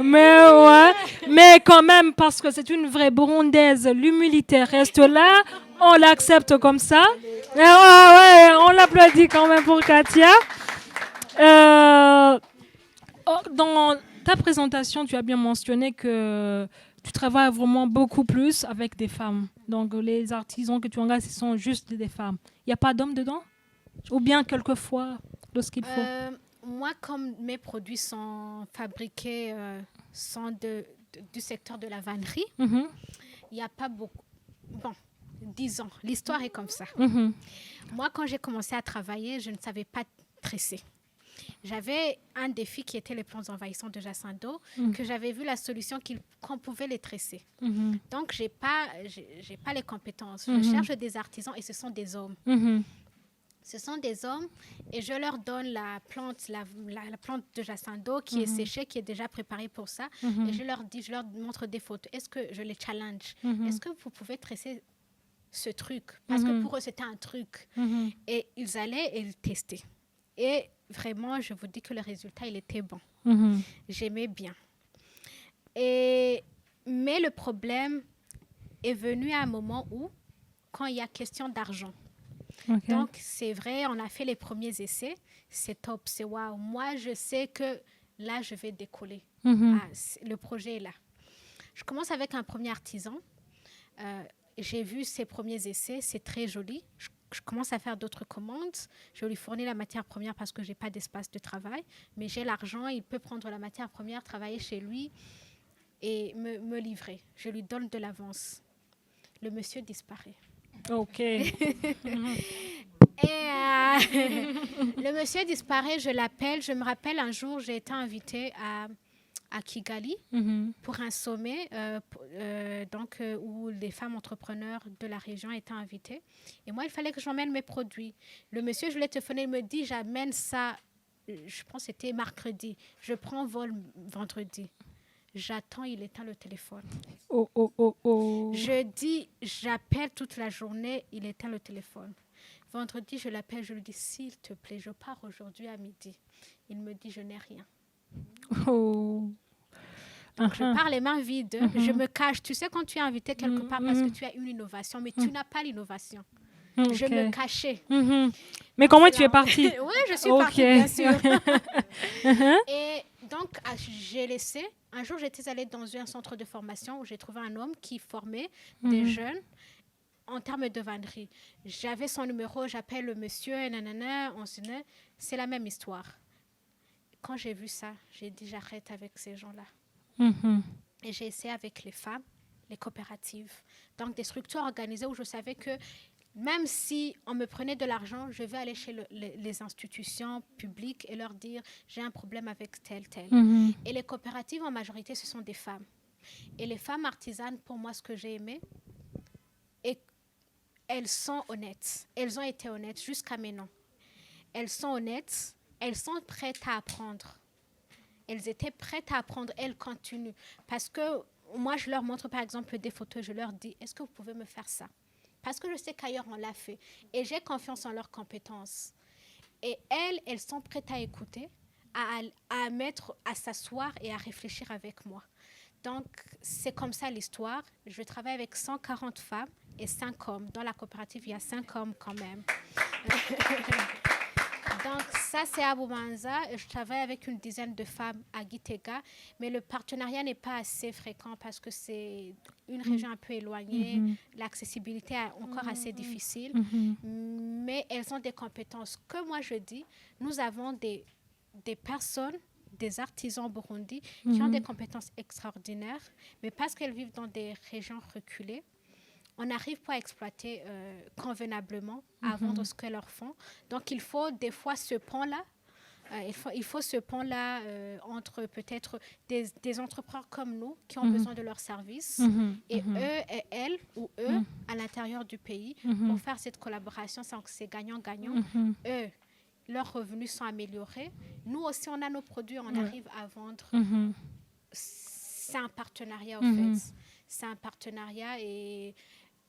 Mais quand même, parce que c'est une vraie Burundaise, l'humilité reste là. On l'accepte comme ça. On l'applaudit quand même pour Katia. Dans ta présentation, tu as bien mentionné que tu travailles vraiment beaucoup plus avec des femmes. Donc, les artisans que tu engages, ce sont juste des femmes. Il n'y a pas d'hommes dedans? Ou bien quelquefois, lorsqu'il faut? Moi, comme mes produits sont fabriqués du secteur de la vannerie, il n'y a pas beaucoup. Bon, disons, l'histoire est comme ça. Moi, quand j'ai commencé à travailler, je ne savais pas tresser. J'avais un défi qui était les plantes envahissantes de Jacinto, que j'avais vu la solution qu'on pouvait les tresser. Donc, j'ai pas les compétences. Je cherche des artisans et ce sont des hommes. Ce sont des hommes et je leur donne la plante de Jacinto qui est séchée, qui est déjà préparée pour ça. Et je leur montre des photos. Est-ce que je les challenge? Est-ce que vous pouvez tresser ce truc? Parce que pour eux, c'était un truc. Et ils allaient et ils testaient. Et vraiment, je vous dis que le résultat, il était bon. J'aimais bien. Mais le problème est venu à un moment où, quand il y a question d'argent, donc c'est vrai, on a fait les premiers essais, c'est top, c'est waouh. Moi, je sais que là, je vais décoller. Le projet est là. Je commence avec un premier artisan. J'ai vu ses premiers essais, c'est très joli. Je commence à faire d'autres commandes. Je lui fournis la matière première parce que je n'ai pas d'espace de travail. Mais j'ai l'argent, il peut prendre la matière première, travailler chez lui et me livrer. Je lui donne de l'avance. Le monsieur disparaît. OK. Et le monsieur disparaît, je l'appelle. Je me rappelle un jour, j'ai été invitée à Kigali pour un sommet où les femmes entrepreneurs de la région étaient invitées. Et moi, il fallait que j'emmène mes produits. Le monsieur, je l'ai téléphoné, il me dit, j'amène ça, je pense que c'était mercredi. Je prends vol vendredi. J'attends, il éteint le téléphone. Je dis, j'appelle toute la journée, il éteint le téléphone. Vendredi, je l'appelle, je lui dis, s'il te plaît, je pars aujourd'hui à midi. Il me dit, je n'ai rien. Donc, je pars les mains vides, je me cache. Tu sais, quand tu es invité quelque part parce que tu as une innovation, mais tu n'as pas l'innovation. Je me cachais. Mais comment tu es partie? Oui, je suis partie, bien sûr. Et donc, j'ai laissé. Un jour, j'étais allée dans un centre de formation où j'ai trouvé un homme qui formait des jeunes en termes de vannerie. J'avais son numéro, j'appelle le monsieur, c'est la même histoire. Quand j'ai vu ça, j'ai dit j'arrête avec ces gens-là. Et j'ai essayé avec les femmes, les coopératives. Donc des structures organisées où je savais que même si on me prenait de l'argent, je vais aller chez les institutions publiques et leur dire j'ai un problème avec tel. Et les coopératives en majorité, ce sont des femmes. Et les femmes artisanes, pour moi, ce que j'ai aimé, et elles sont honnêtes. Elles ont été honnêtes jusqu'à maintenant. Elles sont honnêtes. Elles sont prêtes à apprendre. Elles étaient prêtes à apprendre. Elles continuent. Parce que moi, je leur montre par exemple des photos. Je leur dis, est-ce que vous pouvez me faire ça? Parce que je sais qu'ailleurs, on l'a fait. Et j'ai confiance en leurs compétences. Et elles sont prêtes à écouter, à s'asseoir et à réfléchir avec moi. Donc, c'est comme ça l'histoire. Je travaille avec 140 femmes et 5 hommes. Dans la coopérative, il y a 5 hommes quand même. Donc, ça, c'est à Bubanza. Je travaille avec une dizaine de femmes à Gitega, mais le partenariat n'est pas assez fréquent parce que c'est une région un peu éloignée. L'accessibilité est encore assez difficile, mais elles ont des compétences. Que moi, je dis, nous avons des personnes, des artisans burundis qui ont des compétences extraordinaires, mais parce qu'elles vivent dans des régions reculées, on n'arrive pas à exploiter convenablement, à vendre ce qu'elles leur font. Donc, il faut des fois ce pont-là. Il faut ce pont-là entre peut-être des entrepreneurs comme nous qui ont besoin de leurs services et eux et elles ou eux à l'intérieur du pays pour faire cette collaboration. C'est gagnant-gagnant. Eux, leurs revenus sont améliorés. Nous aussi, on a nos produits, on arrive à vendre. C'est un partenariat, en fait. C'est un partenariat et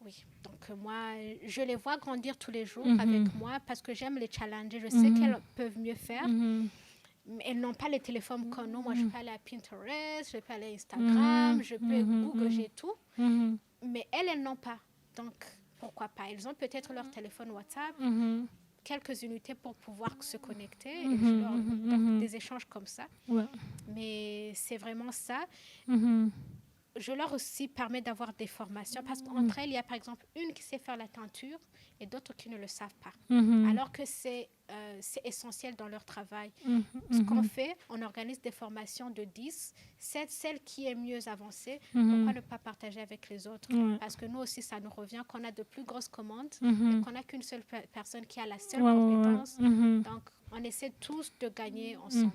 Oui, donc moi, je les vois grandir tous les jours avec moi parce que j'aime les challenger. Je sais qu'elles peuvent mieux faire. Mais elles n'ont pas les téléphones comme nous. Moi, je peux aller à Pinterest, je peux aller à Instagram, je peux Google tout. Mais elles n'ont pas. Donc, pourquoi pas? Elles ont peut-être leur téléphone WhatsApp, quelques unités pour pouvoir se connecter. Et je leur donne des échanges comme ça. Ouais. Mais c'est vraiment ça. Je leur aussi permets d'avoir des formations parce qu'entre elles, il y a par exemple une qui sait faire la teinture et d'autres qui ne le savent pas. Alors que c'est essentiel dans leur travail. Ce qu'on fait, on organise des formations de 10. Celle qui est mieux avancée, pourquoi ne pas partager avec les autres? Parce que nous aussi, ça nous revient qu'on a de plus grosses commandes et qu'on n'a qu'une seule personne qui a la seule compétence. Donc, on essaie tous de gagner ensemble.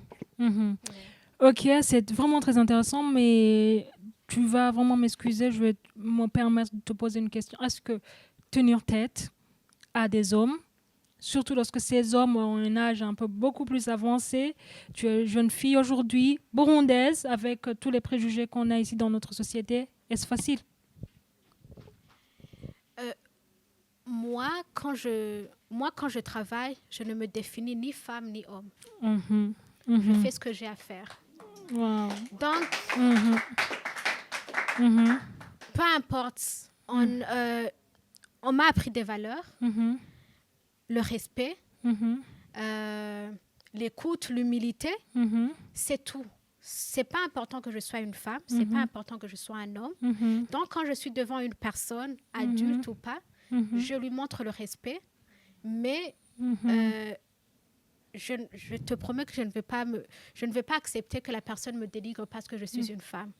Ok, c'est vraiment très intéressant, mais tu vas vraiment m'excuser, je vais me permettre de te poser une question. Est-ce que tenir tête à des hommes, surtout lorsque ces hommes ont un âge un peu beaucoup plus avancé, tu es jeune fille aujourd'hui, burundaise, avec tous les préjugés qu'on a ici dans notre société, est-ce facile? Moi, quand je travaille, je ne me définis ni femme ni homme. Je fais ce que j'ai à faire. Wow. Donc, peu importe, on m'a appris des valeurs, le respect, l'écoute, l'humilité, c'est tout. C'est pas important que je sois une femme, c'est pas important que je sois un homme. Donc, quand je suis devant une personne, adulte ou pas, je lui montre le respect, mais je te promets que je ne vais pas accepter que la personne me dénigre parce que je suis une femme.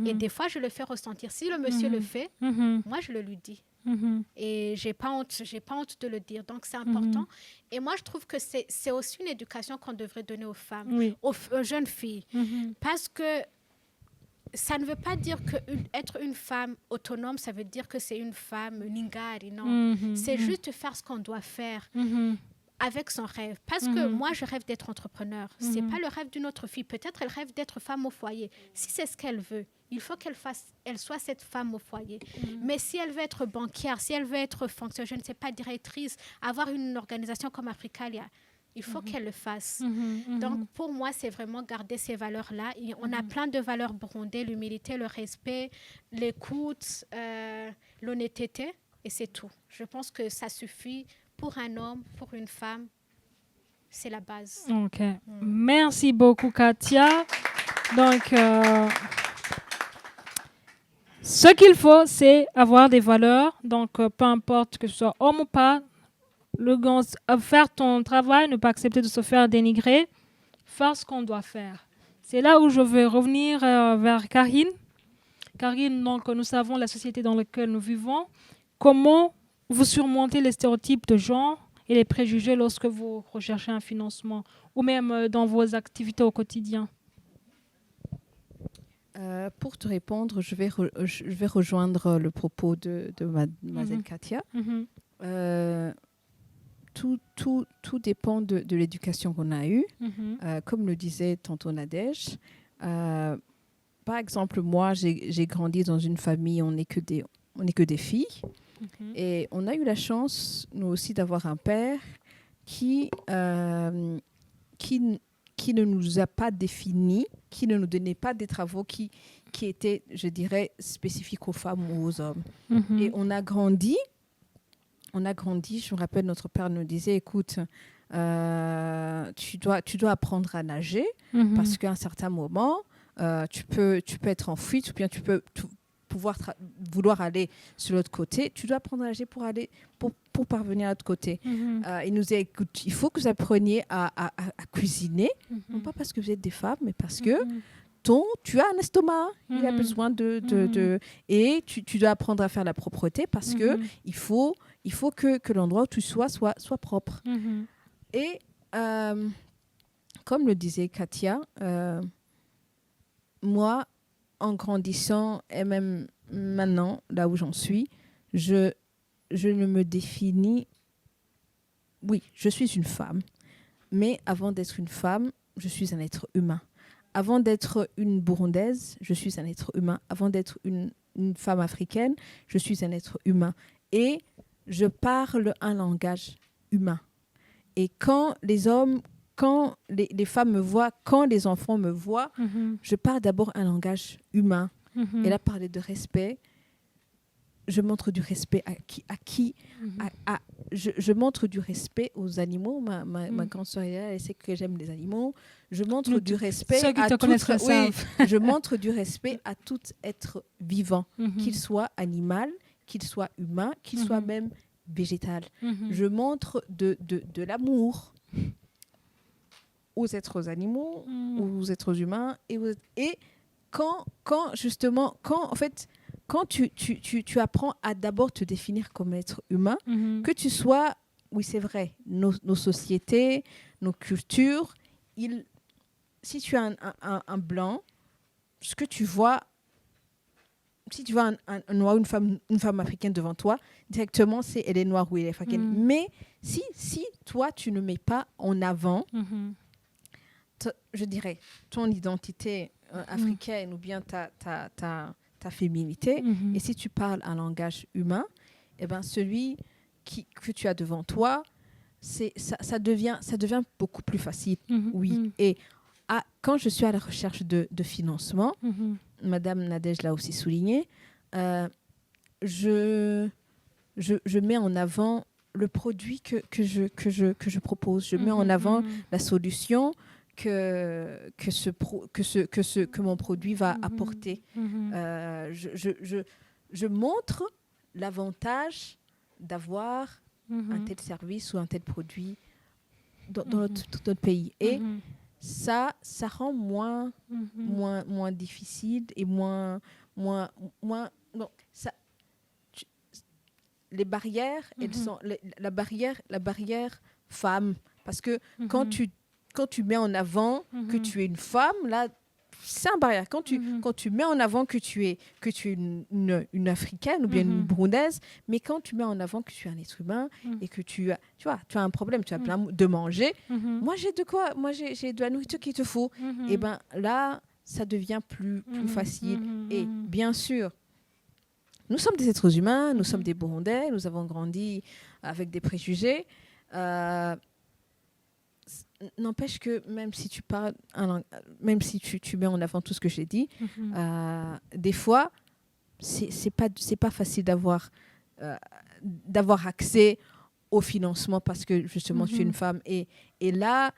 Et des fois, je le fais ressentir. Si le monsieur le fait, moi, je le lui dis. Et j'ai pas honte de le dire. Donc, c'est important. Et moi, je trouve que c'est aussi une éducation qu'on devrait donner aux femmes, aux jeunes filles. Parce que ça ne veut pas dire qu'être une femme autonome, ça veut dire que c'est une femme ningari. Non, c'est juste faire ce qu'on doit faire. Avec son rêve. Parce que moi, je rêve d'être entrepreneur. C'est pas le rêve d'une autre fille. Peut-être elle rêve d'être femme au foyer. Si c'est ce qu'elle veut, il faut qu'elle soit cette femme au foyer. Mais si elle veut être banquière, si elle veut être fonctionnaire, je ne sais pas, directrice, avoir une organisation comme Africalia, il faut qu'elle le fasse. Donc, pour moi, c'est vraiment garder ces valeurs-là. Et on a plein de valeurs burundaises, l'humilité, le respect, l'écoute, l'honnêteté, et c'est tout. Je pense que ça suffit pour un homme, pour une femme. C'est la base. Ok. Merci beaucoup, Katia. Donc, ce qu'il faut, c'est avoir des valeurs. Donc, peu importe que ce soit homme ou pas, faire ton travail, ne pas accepter de se faire dénigrer, faire ce qu'on doit faire. C'est là où je vais revenir vers Karine. Karine, donc, nous savons la société dans laquelle nous vivons. Comment vous surmontez les stéréotypes de genre et les préjugés lorsque vous recherchez un financement ou même dans vos activités au quotidien? Pour te répondre, je vais rejoindre le propos de mademoiselle Katia. Tout dépend de l'éducation qu'on a eue. Comme le disait tantôt Nadège, par exemple, moi, j'ai grandi dans une famille, on n'est que des filles. Et on a eu la chance, nous aussi, d'avoir un père qui ne nous a pas définis, qui ne nous donnait pas des travaux qui étaient, je dirais, spécifiques aux femmes ou aux hommes. Et on a grandi, je me rappelle, notre père nous disait, écoute, tu dois apprendre à nager parce qu'à un certain moment, tu peux être en fuite ou bien tu peux vouloir aller sur l'autre côté, tu dois apprendre à nager pour parvenir à l'autre côté. Il nous dit, écoute, il faut que vous appreniez à cuisiner, non pas parce que vous êtes des femmes, mais parce que tu as un estomac, il a besoin et tu dois apprendre à faire la propreté parce que il faut que l'endroit où tu sois propre. Et comme le disait Katia, moi, en grandissant et même maintenant, là où j'en suis, je ne me définis... Oui, je suis une femme, mais avant d'être une femme, je suis un être humain. Avant d'être une Burundaise, je suis un être humain. Avant d'être une une femme africaine, je suis un être humain. Et je parle un langage humain. Et quand les femmes me voient, quand les enfants me voient, je parle d'abord un langage humain. Et là, parler de respect, je montre du respect je montre du respect aux animaux. Ma grande sœur, elle sait que j'aime les animaux. Je montre du respect je montre du respect à tout être vivant, qu'il soit animal, qu'il soit humain, qu'il soit même végétal. Je montre de l'amour aux êtres animaux, aux êtres humains. Et quand tu apprends à d'abord te définir comme être humain, que tu sois, oui c'est vrai, nos sociétés, nos cultures, si tu as un blanc, ce que tu vois, si tu vois un noir, une femme africaine devant toi, directement elle est noire ou elle est africaine. Mais si toi tu ne mets pas en avant, je dirais, ton identité africaine ou bien ta féminité, et si tu parles un langage humain, eh ben celui que tu as devant toi, ça devient beaucoup plus facile. Oui. Et quand je suis à la recherche de financement, Madame Nadège l'a aussi souligné, je mets en avant le produit que je propose. Je mets en avant la solution que mon produit va apporter. Je montre l'avantage d'avoir un tel service ou un tel produit dans notre pays. Et ça rend moins difficile et moins non, ça, les barrières, elles sont la barrière femme, parce que quand tu mets en avant que tu es une femme, là, c'est un barrière. Quand tu mets en avant que tu es une Africaine ou bien une Burundaise, mais quand tu mets en avant que tu es un être humain et que tu as un problème, tu as besoin de manger, moi j'ai de la nourriture qu'il te faut. Et ben là, ça devient plus facile. Et bien sûr, nous sommes des êtres humains, nous sommes des Burundais, nous avons grandi avec des préjugés. N'empêche que même si tu parles, même si tu mets en avant tout ce que j'ai dit, des fois, c'est pas facile d'avoir accès au financement parce que justement tu es une femme. Et là,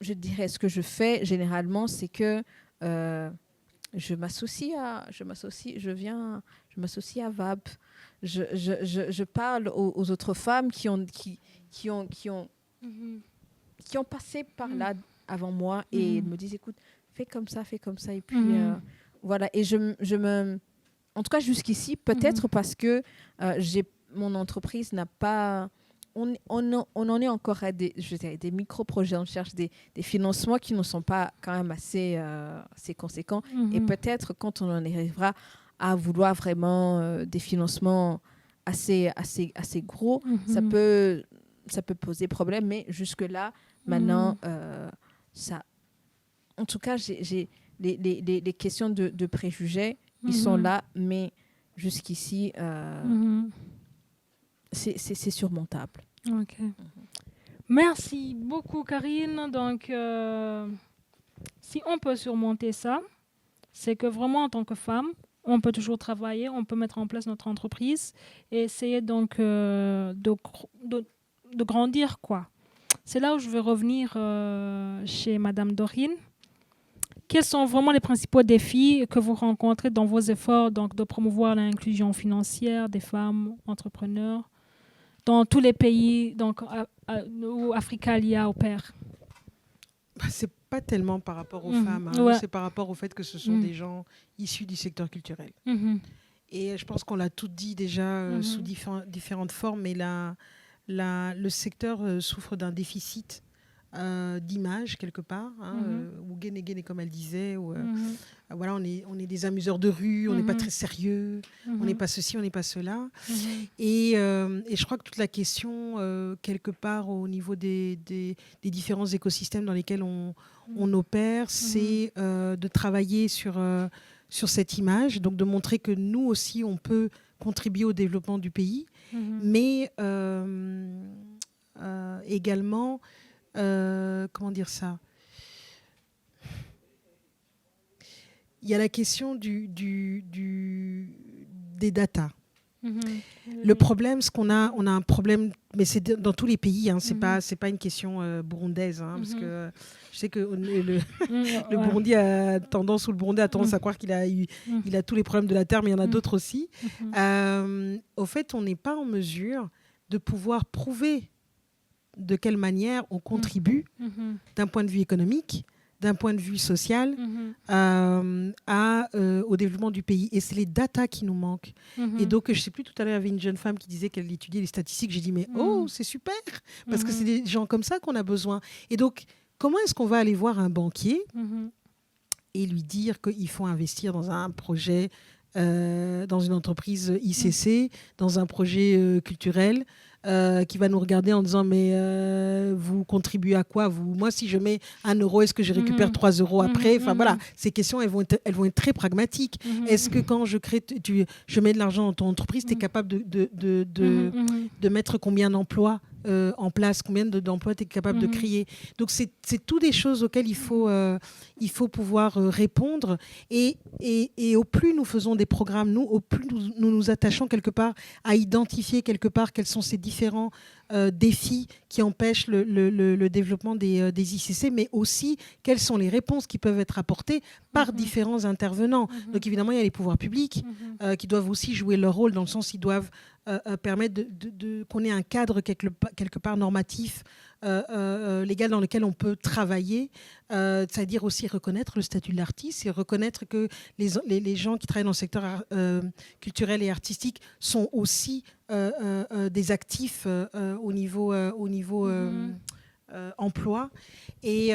je dirais, ce que je fais généralement, c'est que je m'associe à VAB. Je parle aux autres femmes qui ont passé par là avant moi et me disent, écoute, fais comme ça. Et puis, voilà. Et en tout cas, jusqu'ici, peut-être parce que mon entreprise n'a pas... On en est encore à des micro-projets. On cherche des financements qui ne sont pas quand même assez conséquents. Et peut-être quand on en arrivera à vouloir vraiment des financements assez gros, ça peut poser problème. Mais jusque-là, maintenant, ça... En tout cas, j'ai les questions de préjugés, ils sont là, mais jusqu'ici... c'est surmontable. Ok. Merci beaucoup, Karine. Donc, si on peut surmonter ça, c'est que vraiment, en tant que femme, on peut toujours travailler, on peut mettre en place notre entreprise et essayer donc de grandir, quoi. C'est là où je vais revenir chez Madame Dorine. Quels sont vraiment les principaux défis que vous rencontrez dans vos efforts donc, de promouvoir l'inclusion financière des femmes entrepreneurs dans tous les pays donc, où Africalia opère? C'est pas tellement par rapport aux femmes, c'est par rapport au fait que ce sont des gens issus du secteur culturel. Et je pense qu'on l'a tout dit déjà sous différentes formes, mais le secteur souffre d'un déficit d'image quelque part, ou guéné comme elle disait, où, voilà, on est des amuseurs de rue, on n'est pas très sérieux, on n'est pas ceci, on n'est pas cela. Et je crois que toute la question, quelque part au niveau des différents écosystèmes dans lesquels on opère, c'est de travailler sur sur cette image, donc de montrer que nous aussi, on peut contribuer au développement du pays, mais également, comment dire ça ? Il y a la question des data. Le problème, on a un problème, mais c'est dans tous les pays, hein, c'est pas une question burundaise, hein, parce que je sais que le Burundi a tendance, ou le Burundais a tendance à croire qu'il a tous les problèmes de la terre, mais il y en a d'autres aussi. Au fait, on n'est pas en mesure de pouvoir prouver de quelle manière on contribue d'un point de vue économique, d'un point de vue social, au développement du pays. Et c'est les datas qui nous manquent. Et donc, je ne sais plus, tout à l'heure, il y avait une jeune femme qui disait qu'elle étudiait les statistiques. J'ai dit, mais c'est super, parce que c'est des gens comme ça qu'on a besoin. Et donc, comment est-ce qu'on va aller voir un banquier et lui dire qu'il faut investir dans un projet, dans une entreprise ICC, dans un projet culturel, qui va nous regarder en disant mais vous contribuez à quoi vous? Moi, si je mets 1 euro, est-ce que je récupère 3 euros après? Enfin voilà, ces questions, elles vont être très pragmatiques. Est-ce que quand je mets de l'argent dans ton entreprise, tu es capable de mettre combien d'emplois en place, combien d'emplois tu es capable de créer? Donc c'est toutes des choses auxquelles il faut pouvoir répondre, et au plus nous faisons des programmes, au plus nous nous attachons quelque part à identifier quelque part quels sont ces différents défis qui empêchent le développement des ICC, mais aussi quelles sont les réponses qui peuvent être apportées par différents intervenants. Donc évidemment, il y a les pouvoirs publics qui doivent aussi jouer leur rôle, dans le sens ils doivent permettre qu'on ait un cadre quelque part normatif, légal, dans lequel on peut travailler, c'est-à-dire aussi reconnaître le statut de l'artiste et reconnaître que les gens qui travaillent dans le secteur culturel et artistique sont aussi des actifs au niveau emploi, et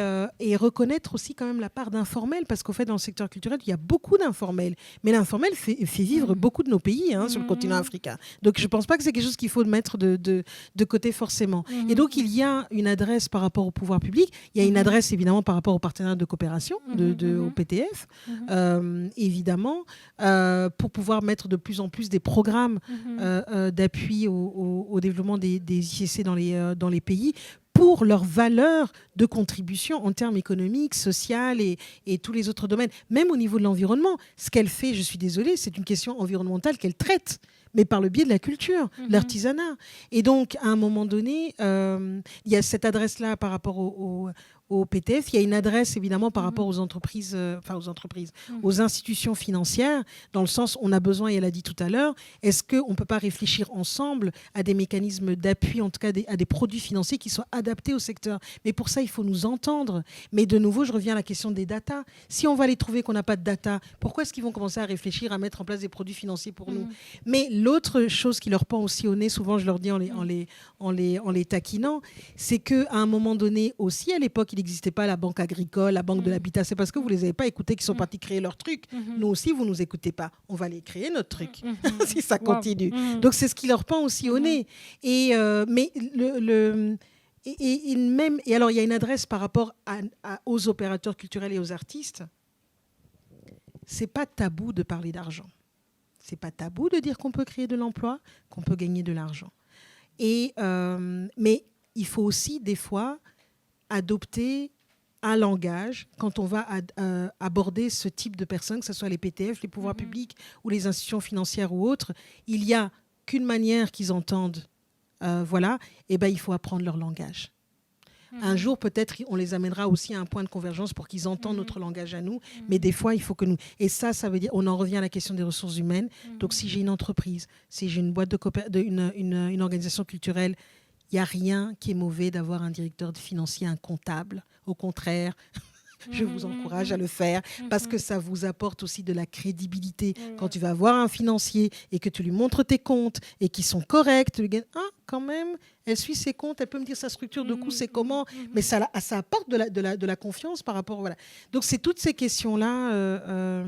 reconnaître aussi quand même la part d'informel, parce qu'au fait, dans le secteur culturel, il y a beaucoup d'informel, mais l'informel fait vivre beaucoup de nos pays sur le continent africain. Donc je ne pense pas que c'est quelque chose qu'il faut mettre de côté forcément. Et donc il y a une adresse par rapport au pouvoir public, il y a une adresse évidemment par rapport aux partenaires de coopération, au PTF, évidemment, pour pouvoir mettre de plus en plus des programmes d'appui au développement des ICC dans les pays, pour leur valeur de contribution en termes économiques, sociaux et tous les autres domaines. Même au niveau de l'environnement, ce qu'elle fait, je suis désolée, c'est une question environnementale qu'elle traite, mais par le biais de la culture, l'artisanat. Et donc, à un moment donné, il y a cette adresse-là par rapport au PTF. Il y a une adresse, évidemment, par rapport aux entreprises, aux institutions financières, dans le sens, on a besoin, et elle a dit tout à l'heure, est-ce qu'on ne peut pas réfléchir ensemble à des mécanismes d'appui, en tout cas à des produits financiers qui soient adaptés au secteur? Mais pour ça, il faut nous entendre. Mais de nouveau, je reviens à la question des data. Si on va les trouver qu'on n'a pas de data, pourquoi est-ce qu'ils vont commencer à réfléchir à mettre en place des produits financiers pour nous? Mais l'autre chose qui leur pend aussi au nez, souvent je leur dis en les taquinant, c'est qu'à un moment donné aussi, à l'époque, il n'existait pas la banque agricole, la banque de l'habitat. C'est parce que vous ne les avez pas écoutés qu'ils sont partis créer leur truc. Nous aussi, vous ne nous écoutez pas. On va les créer, notre truc, si ça continue. Donc c'est ce qui leur pend aussi au nez. Et mais et alors il y a une adresse par rapport aux opérateurs culturels et aux artistes. C'est pas tabou de parler d'argent. C'est pas tabou de dire qu'on peut créer de l'emploi, qu'on peut gagner de l'argent. Mais il faut aussi des fois adopter un langage quand on va aborder ce type de personnes, que ce soit les PTF, les pouvoirs publics ou les institutions financières ou autres. Il n'y a qu'une manière qu'ils entendent. Et ben il faut apprendre leur langage. Un jour, peut-être, on les amènera aussi à un point de convergence pour qu'ils entendent notre langage à nous. Mais des fois, il faut que nous... Et ça veut dire... On en revient à la question des ressources humaines. Donc, si j'ai une entreprise, si j'ai une boîte une organisation culturelle, il n'y a rien qui est mauvais d'avoir un directeur financier, un comptable. Au contraire... Je vous encourage à le faire parce que ça vous apporte aussi de la crédibilité. Quand tu vas voir un financier et que tu lui montres tes comptes et qu'ils sont corrects, tu lui dis quand même, elle suit ses comptes, elle peut me dire sa structure de coût, c'est comment, mais ça apporte de la confiance par rapport. Voilà. Donc c'est toutes ces questions-là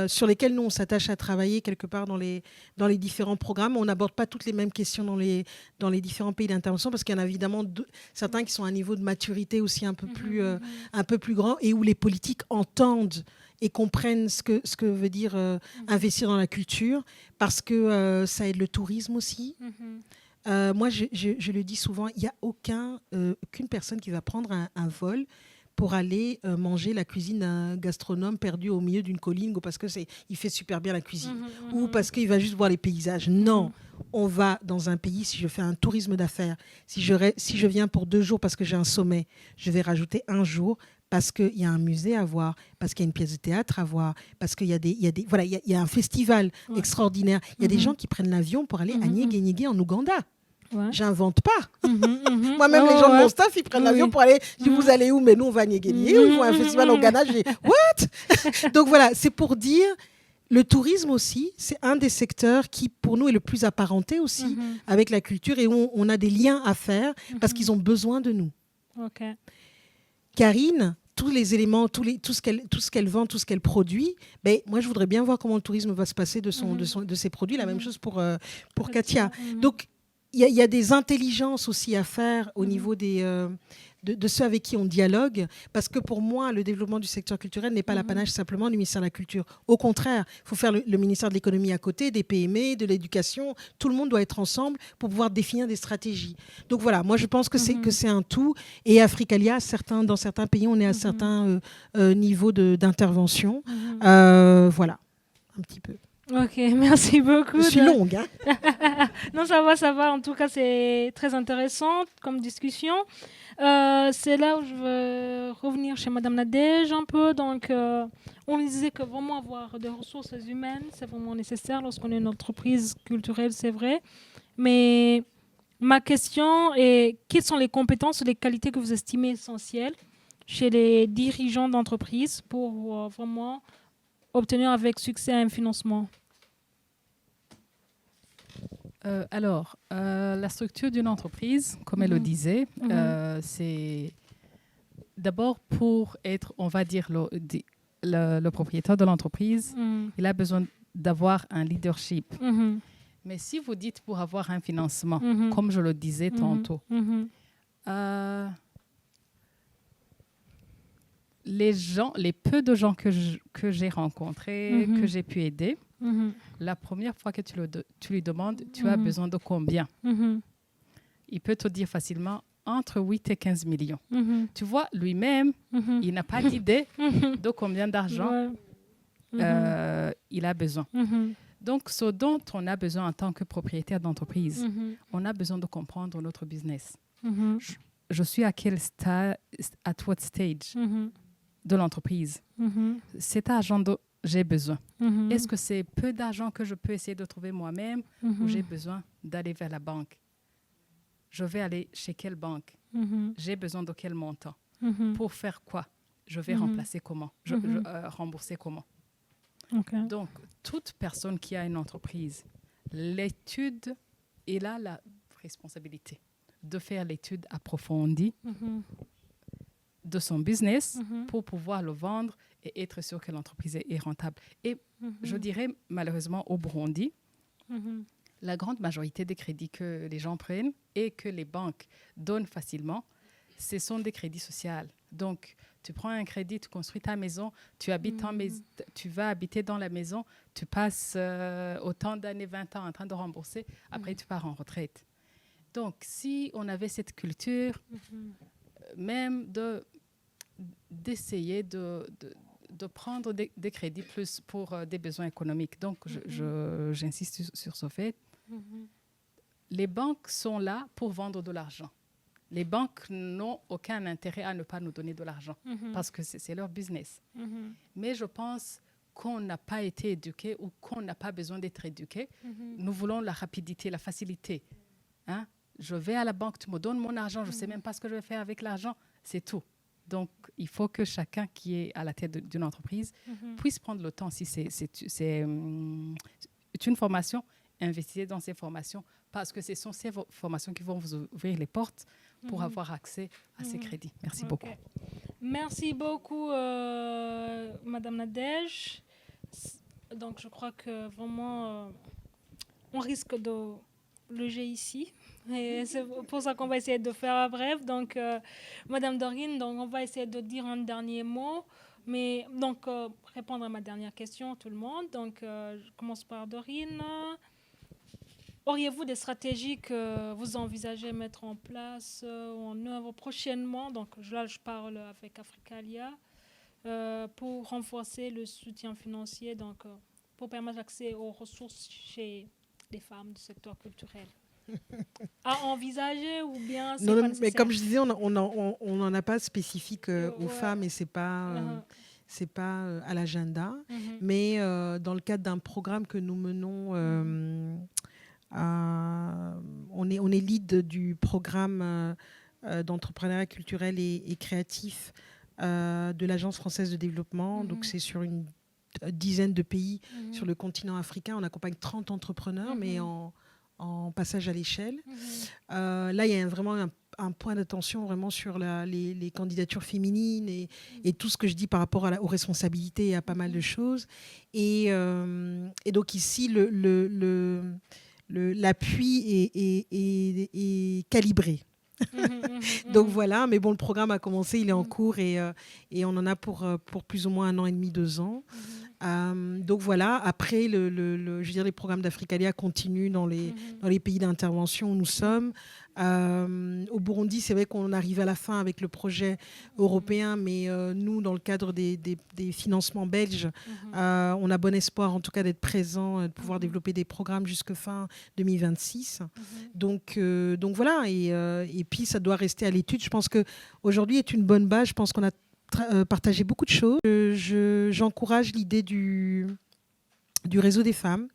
sur lesquelles nous on s'attache à travailler quelque part dans les différents programmes. On n'aborde pas toutes les mêmes questions dans les différents pays d'intervention parce qu'il y en a évidemment certains qui sont à un niveau de maturité aussi un peu plus grand et où les politiques entendent et comprennent ce que veut dire investir dans la culture, parce que ça aide le tourisme aussi. Moi, je le dis souvent, il n'y a aucune personne qui va prendre un vol pour aller manger la cuisine d'un gastronome perdu au milieu d'une colline, ou parce qu'il fait super bien la cuisine, ou parce qu'il va juste voir les paysages. Non, on va dans un pays, si je fais un tourisme d'affaires, si je viens pour 2 jours parce que j'ai un sommet, je vais rajouter 1 jour parce qu'il y a un musée à voir, parce qu'il y a une pièce de théâtre à voir, parce qu'il y a un festival extraordinaire. Il y a des gens qui prennent l'avion pour aller à Nyégué en Ouganda. Ouais. J'invente pas. Moi-même, les gens de mon staff, ils prennent l'avion pour aller. Vous allez où? Mais nous, on va à Nyégué. Ils vont à un festival au Ghana. What? Donc voilà, c'est pour dire, le tourisme aussi, c'est un des secteurs qui, pour nous, est le plus apparenté aussi avec la culture, et où on a des liens à faire parce qu'ils ont besoin de nous. Okay. Karine, tous les éléments, tout ce qu'elle vend, tout ce qu'elle produit, ben, moi, je voudrais bien voir comment le tourisme va se passer de ses produits. La même chose pour Katia. Donc, il y a des intelligences aussi à faire au niveau de ceux avec qui on dialogue, parce que pour moi, le développement du secteur culturel n'est pas l'apanage simplement du ministère de la Culture. Au contraire, il faut faire le ministère de l'économie à côté, des PME, de l'éducation. Tout le monde doit être ensemble pour pouvoir définir des stratégies. Donc voilà, moi je pense que c'est un tout. Et Africalia, dans certains pays, on est à certains niveaux d'intervention. Voilà, un petit peu. Ok, merci beaucoup. Je suis longue, hein. Non, ça va. En tout cas, c'est très intéressant comme discussion. C'est là où je veux revenir chez Madame Nadège un peu. Donc, on disait que vraiment avoir des ressources humaines, c'est vraiment nécessaire lorsqu'on est une entreprise culturelle, c'est vrai. Mais ma question est, quelles sont les compétences ou les qualités que vous estimez essentielles chez les dirigeants d'entreprise pour vraiment obtenir avec succès un financement? Alors, la structure d'une entreprise, comme elle le disait, c'est d'abord pour être, on va dire, le propriétaire de l'entreprise, il a besoin d'avoir un leadership. Mais si vous dites pour avoir un financement, comme je le disais tantôt, les peu de gens que j'ai rencontrés, que j'ai pu aider, la première fois que tu lui demandes, tu as besoin de combien? Il peut te dire facilement entre 8 et 15 millions. Tu vois, lui-même, il n'a pas d'idée de combien d'argent il a besoin. Donc, ce dont on a besoin en tant que propriétaire d'entreprise, on a besoin de comprendre notre business. Je suis à quel what stage de l'entreprise. Cet argent j'ai besoin. Est-ce que c'est peu d'argent que je peux essayer de trouver moi-même ou j'ai besoin d'aller vers la banque? Je vais aller chez quelle banque? J'ai besoin de quel montant? Pour faire quoi? Je vais remplacer comment? Rembourser comment? Donc, toute personne qui a une entreprise, l'étude, elle a la responsabilité de faire l'étude approfondie de son business pour pouvoir le vendre et être sûr que l'entreprise est rentable. Et je dirais, malheureusement, au Burundi, la grande majorité des crédits que les gens prennent et que les banques donnent facilement, ce sont des crédits sociaux. Donc, tu prends un crédit, tu construis ta maison, tu vas habiter dans la maison, tu passes autant d'années, 20 ans en train de rembourser, après tu pars en retraite. Donc, si on avait cette culture, même d'essayer de prendre des crédits plus pour des besoins économiques. Donc, j'insiste sur ce fait. Les banques sont là pour vendre de l'argent. Les banques n'ont aucun intérêt à ne pas nous donner de l'argent parce que c'est leur business. Mais je pense qu'on n'a pas été éduqué ou qu'on n'a pas besoin d'être éduqué. Nous voulons la rapidité, la facilité. Hein? Je vais à la banque, tu me donnes mon argent, je ne sais même pas ce que je vais faire avec l'argent, c'est tout. Donc, il faut que chacun qui est à la tête d'une entreprise puisse prendre le temps. Si c'est une formation, investissez dans ces formations parce que ce sont ces formations qui vont vous ouvrir les portes pour avoir accès à ces crédits. Merci beaucoup. Merci beaucoup, Madame Nadège. Donc, je crois que vraiment, on risque de loger ici. Et c'est pour ça qu'on va essayer de faire bref. Donc, Madame Dorine, donc on va essayer de dire un dernier mot Mais donc, répondre à ma dernière question, tout le monde. Donc, je commence par Dorine. Auriez-vous des stratégies que vous envisagez mettre en place ou en œuvre prochainement? Donc, là, je parle avec Africalia pour renforcer le soutien financier, donc pour permettre l'accès aux ressources chez les femmes du secteur culturel. À envisager ou bien c'est Non, pas non, nécessaire? mais comme je disais, on n'en a pas spécifique aux Ouais. femmes et c'est pas à l'agenda. Mhm. Mais dans le cadre d'un programme que nous menons, on est lead du programme d'entrepreneuriat culturel et créatif de l'Agence française de développement. Donc c'est sur une dizaine de pays sur le continent africain. On accompagne 30 entrepreneurs, mais en passage à l'échelle. Là, il y a vraiment un point d'attention vraiment sur les candidatures féminines et tout ce que je dis par rapport aux responsabilités et à pas mal de choses. Et donc ici, l'appui est calibré. Donc voilà, mais bon, le programme a commencé, il est en cours et on en a pour plus ou moins 1 an et demi, 2 ans. Donc voilà, après, je veux dire, les programmes d'Africalia continuent dans les pays d'intervention où nous sommes. Au Burundi, c'est vrai qu'on arrive à la fin avec le projet européen, mais nous, dans le cadre des financements belges, on a bon espoir en tout cas d'être présents, de pouvoir développer des programmes jusque fin 2026. Donc voilà, et puis ça doit rester à l'étude. Je pense qu'aujourd'hui est une bonne base. Je pense qu'on a partagé beaucoup de choses. J'encourage l'idée du réseau des femmes.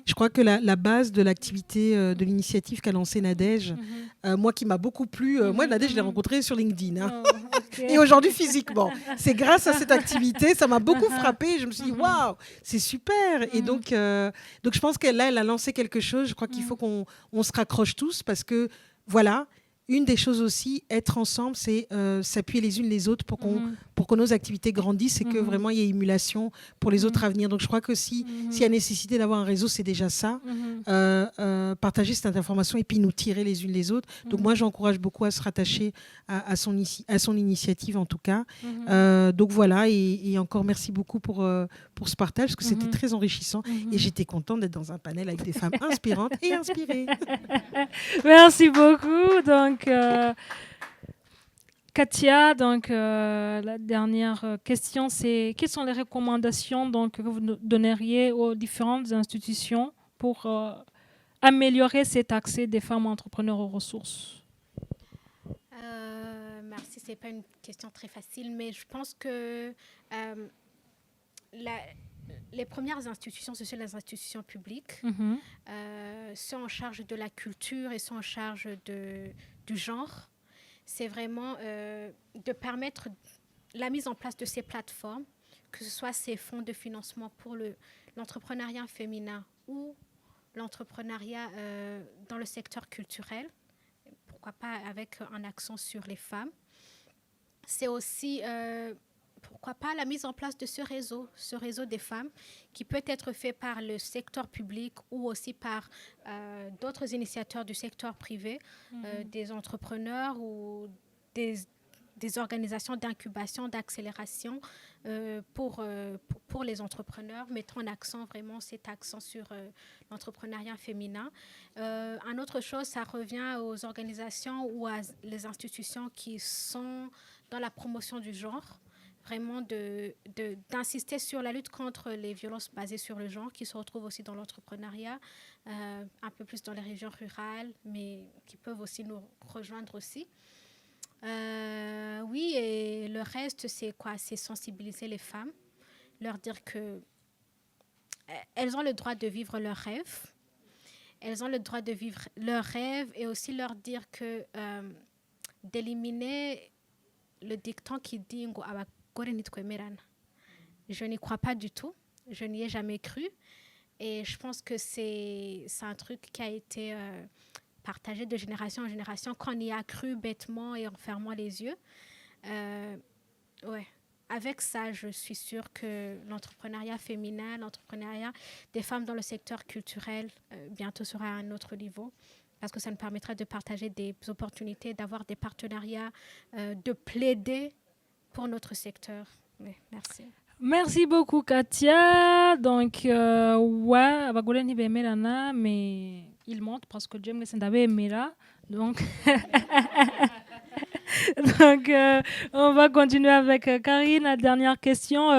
Je crois que la base de l'activité de l'initiative qu'a lancée Nadège, moi qui m'a beaucoup plu, moi Nadège je l'ai rencontrée sur LinkedIn et aujourd'hui physiquement. C'est grâce à cette activité, ça m'a beaucoup frappée. Je me suis dit waouh, c'est super. Et donc je pense qu'elle elle a lancé quelque chose. Je crois qu'il faut qu'on se raccroche tous parce que voilà. Une des choses aussi, être ensemble, c'est s'appuyer les unes les autres pour que nos activités grandissent et que vraiment il y ait émulation pour les autres à venir. Donc je crois que s'il y a nécessité d'avoir un réseau, c'est déjà ça. Partager cette information et puis nous tirer les unes les autres. Donc moi, j'encourage beaucoup à se rattacher à son initiative en tout cas. Donc voilà, et encore merci beaucoup pour ce partage parce que c'était très enrichissant et j'étais contente d'être dans un panel avec des femmes inspirantes et inspirées. Merci beaucoup. Donc, Katia, la dernière question, c'est quelles sont les recommandations que vous donneriez aux différentes institutions pour améliorer cet accès des femmes entrepreneurs aux ressources? Merci, ce n'est pas une question très facile, mais je pense que les premières institutions, ce sont les institutions publiques, sont en charge de la culture et sont en charge du genre. C'est vraiment de permettre la mise en place de ces plateformes, que ce soit ces fonds de financement pour l'entrepreneuriat féminin ou l'entrepreneuriat dans le secteur culturel, pourquoi pas avec un accent sur les femmes. C'est aussi... pourquoi pas la mise en place de ce réseau des femmes qui peut être fait par le secteur public ou aussi par d'autres initiateurs du secteur privé, des entrepreneurs ou des organisations d'incubation, d'accélération pour les entrepreneurs, mettant en accent vraiment cet accent sur l'entrepreneuriat féminin. Une autre chose, ça revient aux organisations ou à les institutions qui sont dans la promotion du genre, vraiment d'insister sur la lutte contre les violences basées sur le genre qui se retrouvent aussi dans l'entrepreneuriat, un peu plus dans les régions rurales, mais qui peuvent aussi nous rejoindre aussi. Oui, et le reste, c'est quoi? C'est sensibiliser les femmes, leur dire qu'elles ont le droit de vivre leurs rêves. Elles ont le droit de vivre leurs rêves et aussi leur dire que d'éliminer le dicton qui dit je n'y crois pas du tout, je n'y ai jamais cru et je pense que c'est un truc qui a été partagé de génération en génération qu'on y a cru bêtement et en fermant les yeux. Ouais. Avec ça, je suis sûre que l'entrepreneuriat féminin, l'entrepreneuriat des femmes dans le secteur culturel bientôt sera à un autre niveau parce que ça nous permettra de partager des opportunités, d'avoir des partenariats, de plaider pour notre secteur. Oui, merci. Merci beaucoup, Katia. Donc, ouais, Abagolen il aimé Lana, mais il monte parce que James avait aimé là. Donc, on va continuer avec Karine. La dernière question.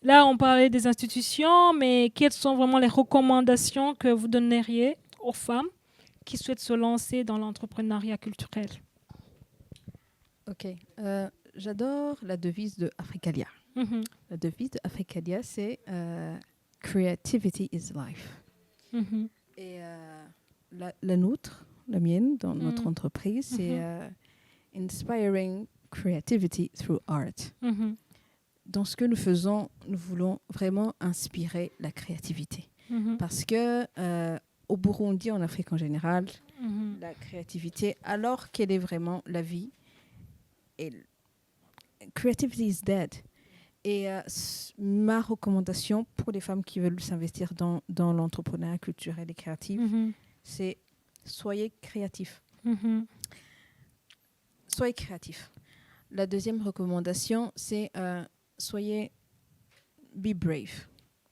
Là, on parlait des institutions, mais quelles sont vraiment les recommandations que vous donneriez aux femmes qui souhaitent se lancer dans l'entrepreneuriat culturel? Ok. J'adore la devise de Africalia. Mhm. La devise de Africalia, c'est Creativity is life. Mhm. Et la nôtre, la mienne, dans notre entreprise, c'est Inspiring Creativity Through Art. Mhm. Dans ce que nous faisons, nous voulons vraiment inspirer la créativité. Mhm. Parce que au Burundi, en Afrique en général, Mhm. la créativité, alors qu'elle est vraiment la vie, creativity is dead. Et ma recommandation pour les femmes qui veulent s'investir dans l'entrepreneuriat culturel et créatif, c'est soyez créatifs. Soyez créatifs. La deuxième recommandation, c'est soyez be brave.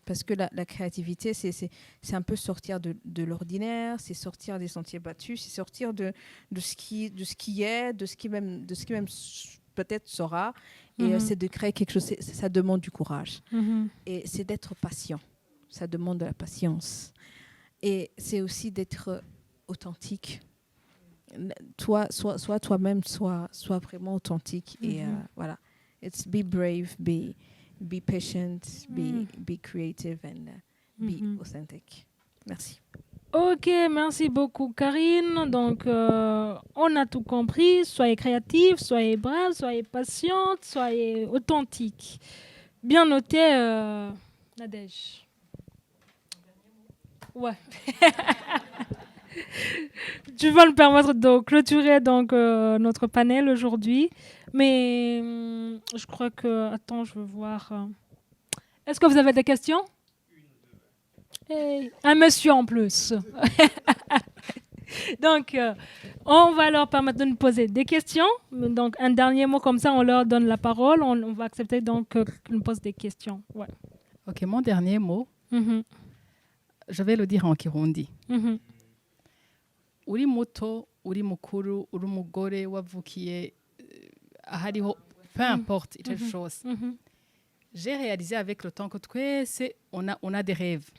Parce que la créativité, c'est un peu sortir de l'ordinaire, c'est sortir des sentiers battus, c'est sortir de ce qui est, de ce qui même peut-être sera. Et c'est de créer quelque chose. Ça demande du courage. Et c'est d'être patient. Ça demande de la patience. Et c'est aussi d'être authentique. Soit toi-même, soit vraiment authentique. Et voilà. It's be brave, be patient, be creative and be authentic. Merci. Ok, merci beaucoup Karine. Donc, on a tout compris. Soyez créatifs, soyez braves, soyez patientes, soyez authentiques. Bien noté, Nadège. Ouais. Tu vas me permettre de clôturer donc, notre panel aujourd'hui. Mais je crois que... Attends, je veux voir. Est-ce que vous avez des questions? Hey, un monsieur en plus. Donc, on va leur permettre de nous poser des questions. Donc, un dernier mot comme ça, on leur donne la parole. On va accepter donc qu'ils nous posent des questions. Ouais. Ok, mon dernier mot, je vais le dire en Kirundi. Uri muto, uri mukuru, uri umugore wavukiye ahariho, peu importe quelque chose. J'ai réalisé avec le temps que twese on a des rêves.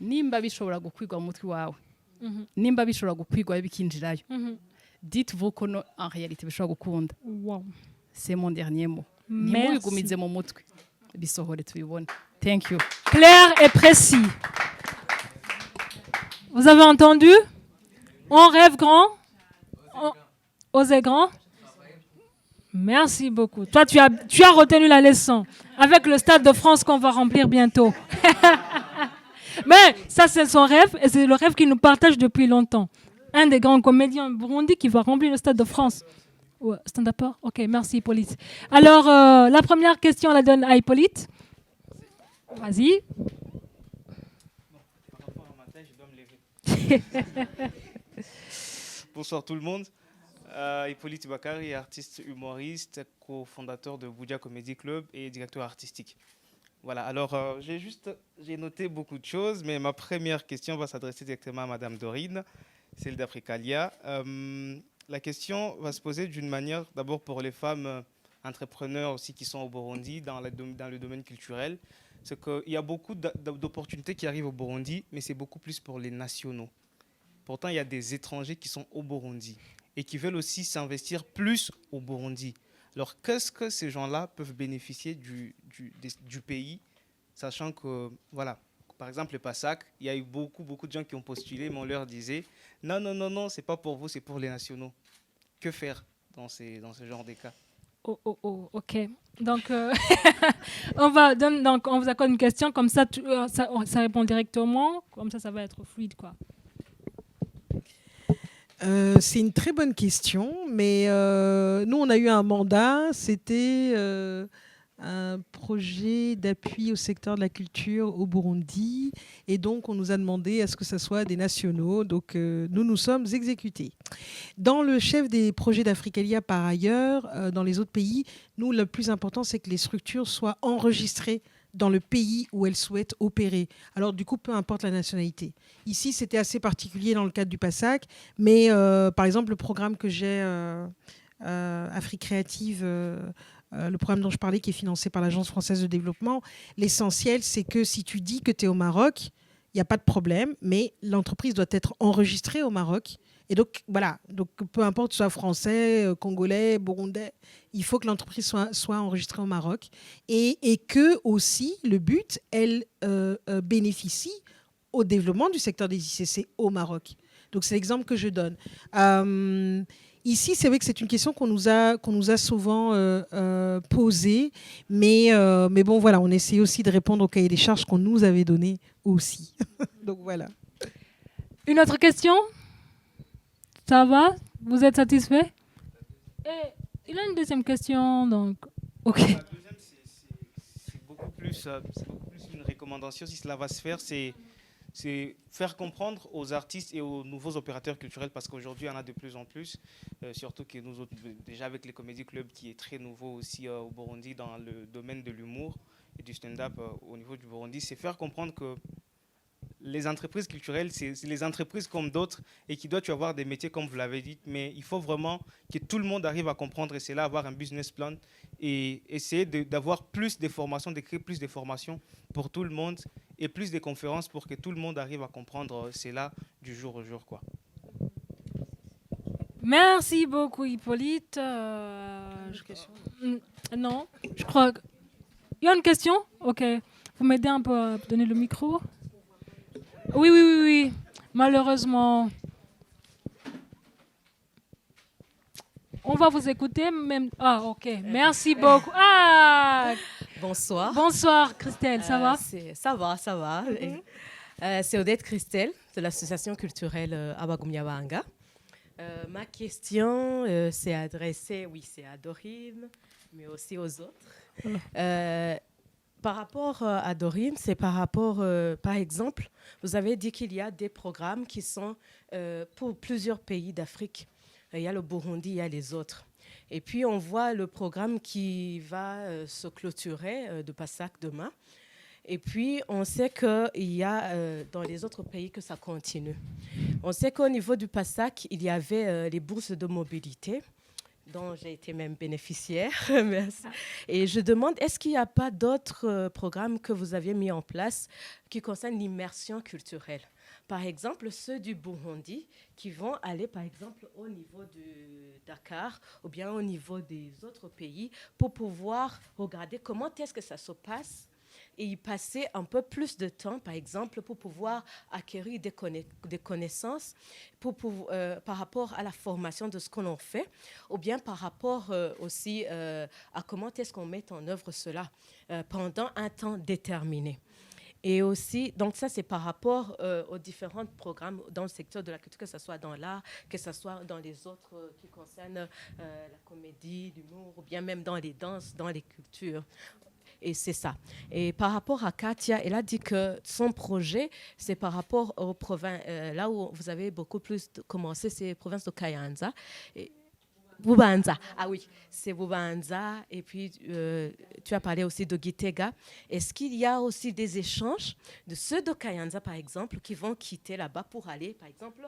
Nimba bishobora gukwigwa mu mutwe wawe. Nimba bishobora gukwigwa bikinjirayo. Dites-vous que en réalité bishobora gukunda. Wow. C'est mon dernier mot. Merci. Nimubigumize mu mutwe. Bisohore tubibone. Thank you. Clair et précis. Vous avez entendu? On rêve grand. Osez grand. Merci beaucoup. Toi, tu as retenu la leçon. Avec le Stade de France qu'on va remplir bientôt. Mais ça, c'est son rêve et c'est le rêve qu'il nous partage depuis longtemps. Un des grands comédiens burundi qui va remplir le Stade de France. Ouais, stand-up? Ok, merci Hippolyte. Alors, la première question, on la donne à Hippolyte. Vas-y. Bonsoir tout le monde. Hippolyte Bakari, artiste humoriste, cofondateur de Boudia Comedy Club et directeur artistique. Voilà, alors j'ai noté beaucoup de choses, mais ma première question va s'adresser directement à Madame Dorine, celle d'Africalia. La question va se poser d'une manière, d'abord pour les femmes entrepreneurs aussi qui sont au Burundi, dans le domaine culturel. C'est qu'il y a beaucoup d'opportunités qui arrivent au Burundi, mais c'est beaucoup plus pour les nationaux. Pourtant, il y a des étrangers qui sont au Burundi et qui veulent aussi s'investir plus au Burundi. Alors, qu'est-ce que ces gens-là peuvent bénéficier du pays, sachant que, voilà, par exemple, le PASAC, il y a eu beaucoup de gens qui ont postulé, mais on leur disait « Non, c'est pas pour vous, c'est pour les nationaux ». Que faire dans ce genre de cas? Ok. Donc, on vous accorde une question, comme ça, ça répond directement, comme ça va être fluide, quoi. C'est une très bonne question, mais nous, on a eu un mandat, c'était un projet d'appui au secteur de la culture au Burundi. Et donc, on nous a demandé à ce que ce soit des nationaux. Donc, nous sommes exécutés. Dans le chef des projets d'Africalia, par ailleurs, dans les autres pays, nous, le plus important, c'est que les structures soient enregistrées dans le pays où elles souhaitent opérer. Alors, du coup, peu importe la nationalité. Ici, c'était assez particulier dans le cadre du PASAC, mais par exemple, le programme que j'ai, Afrique Créative, le programme dont je parlais, qui est financé par l'Agence française de développement, l'essentiel, c'est que si tu dis que tu es au Maroc, il n'y a pas de problème, mais l'entreprise doit être enregistrée au Maroc. Et donc, voilà, donc, peu importe, soit français, congolais, burundais, il faut que l'entreprise soit enregistrée au Maroc. Et que aussi, le but, elle bénéficie au développement du secteur des ICC au Maroc. Donc, c'est l'exemple que je donne. Ici, c'est vrai que c'est une question qu'on nous a souvent posée, mais bon, voilà, on essaie aussi de répondre au cahier des charges qu'on nous avait donné aussi. Donc, voilà. Une autre question? Ça va? Vous êtes satisfait? Et il a une deuxième question, donc... Ok. La deuxième, c'est beaucoup plus une recommandation, si cela va se faire, c'est faire comprendre aux artistes et aux nouveaux opérateurs culturels, parce qu'aujourd'hui, il y en a de plus en plus, surtout que nous autres, déjà avec les Comédie Club, qui est très nouveau aussi au Burundi dans le domaine de l'humour et du stand-up au niveau du Burundi, c'est faire comprendre que les entreprises culturelles, c'est les entreprises comme d'autres et qui doivent avoir des métiers comme vous l'avez dit, mais il faut vraiment que tout le monde arrive à comprendre, et c'est là avoir un business plan et essayer d'avoir plus de formations, de créer plus de formations pour tout le monde et plus de conférences pour que tout le monde arrive à comprendre cela du jour au jour, quoi. Merci beaucoup, Hippolyte. Non, je crois qu'il y a une question. Ok, vous m'aidez un peu à donner le micro. Oui. Malheureusement, on va vous écouter. Même... Ah, ok. Merci beaucoup. Ah. Bonsoir. Bonsoir, Christelle. Ça va? Ça va. C'est Odette Christelle de l'association culturelle Abagumiabanga. Ma question c'est adressée, c'est à Dorine, mais aussi aux autres. Par rapport à Dorine, c'est par rapport, par exemple, vous avez dit qu'il y a des programmes qui sont pour plusieurs pays d'Afrique. Il y a le Burundi, il y a les autres. Et puis, on voit le programme qui va se clôturer de PASAC demain. Et puis, on sait qu'il y a dans les autres pays que ça continue. On sait qu'au niveau du PASAC, il y avait les bourses de mobilité, dont j'ai été même bénéficiaire. Merci. Et je demande, est-ce qu'il n'y a pas d'autres programmes que vous aviez mis en place qui concernent l'immersion culturelle? Par exemple, ceux du Burundi qui vont aller, par exemple, au niveau de Dakar ou bien au niveau des autres pays pour pouvoir regarder comment est-ce que ça se passe et y passer un peu plus de temps, par exemple, pour pouvoir acquérir des connaissances par rapport à la formation de ce qu'on en fait, ou bien par rapport aussi à comment est-ce qu'on met en œuvre cela pendant un temps déterminé. Et aussi, donc ça, c'est par rapport aux différents programmes dans le secteur de la culture, que ce soit dans l'art, que ce soit dans les autres qui concernent la comédie, l'humour, ou bien même dans les danses, dans les cultures. Et c'est ça. Et par rapport à Katia, elle a dit que son projet, c'est par rapport aux provinces, là où vous avez beaucoup plus commencé, c'est les provinces de Kayanza. Et Bubanza, ah oui, c'est Bubanza. Et puis, tu as parlé aussi de Gitega. Est-ce qu'il y a aussi des échanges de ceux de Kayanza, par exemple, qui vont quitter là-bas pour aller, par exemple,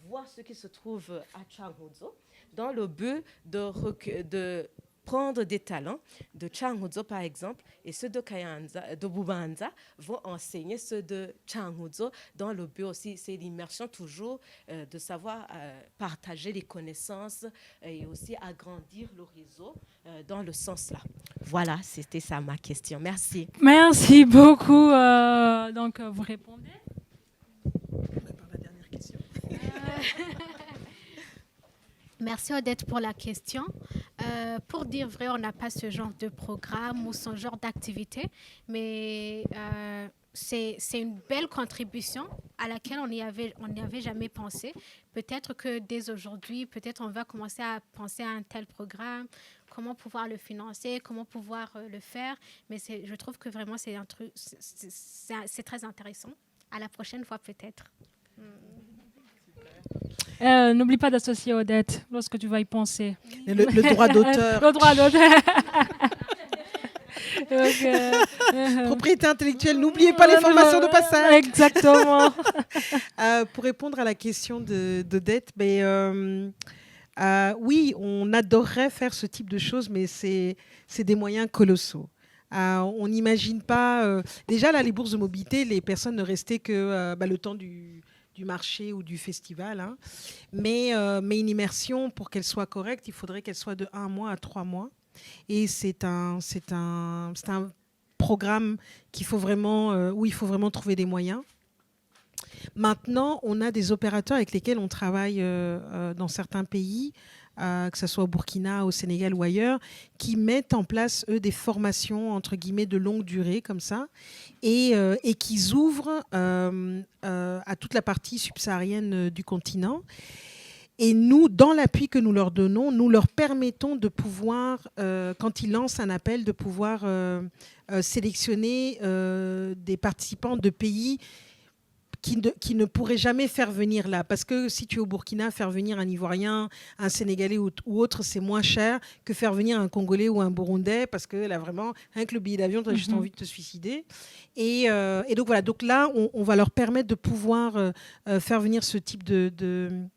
voir ce qui se trouve à Changuzo, dans le but de prendre des talents de Changuzo, par exemple, et ceux de Kayanza, de Bubanza vont enseigner ceux de Changuzo dans le but aussi, c'est l'immersion toujours de savoir partager les connaissances et aussi agrandir le réseau dans le sens là. Voilà, c'était ça ma question. Merci. Merci beaucoup. Donc, vous répondez? Par la dernière question. Merci Odette pour la question. Pour dire vrai, on n'a pas ce genre de programme ou ce genre d'activité, mais c'est une belle contribution à laquelle on n'y avait jamais pensé. Peut-être que dès aujourd'hui, peut-être on va commencer à penser à un tel programme, comment pouvoir le financer, comment pouvoir le faire. Mais je trouve que vraiment, c'est un truc, c'est très intéressant. À la prochaine fois, peut-être. N'oublie pas d'associer Odette lorsque tu vas y penser. Le droit d'auteur. Le droit d'auteur. Propriété intellectuelle, n'oubliez pas les formations de passage. Exactement. Pour répondre à la question d'Odette, oui, on adorerait faire ce type de choses, mais c'est des moyens colossaux. On n'imagine pas... déjà, là, les bourses de mobilité, les personnes ne restaient que le temps du marché ou du festival. Hein. Mais une immersion, pour qu'elle soit correcte, il faudrait qu'elle soit de 1 mois à 3 mois. Et c'est un programme qu'il faut vraiment, où il faut vraiment trouver des moyens. Maintenant, on a des opérateurs avec lesquels on travaille dans certains pays, que ce soit au Burkina, au Sénégal ou ailleurs, qui mettent en place, eux, des formations, entre guillemets, de longue durée, comme ça, et qui ouvrent à toute la partie subsaharienne du continent. Et nous, dans l'appui que nous leur donnons, nous leur permettons de pouvoir, quand ils lancent un appel, de pouvoir sélectionner des participants de pays qui ne pourraient jamais faire venir là. Parce que si tu es au Burkina, faire venir un Ivoirien, un Sénégalais ou autre, c'est moins cher que faire venir un Congolais ou un Burundais, parce que là, vraiment, rien que le billet d'avion, tu as juste envie de te suicider. Et donc, voilà. Donc là, on va leur permettre de pouvoir faire venir ce type de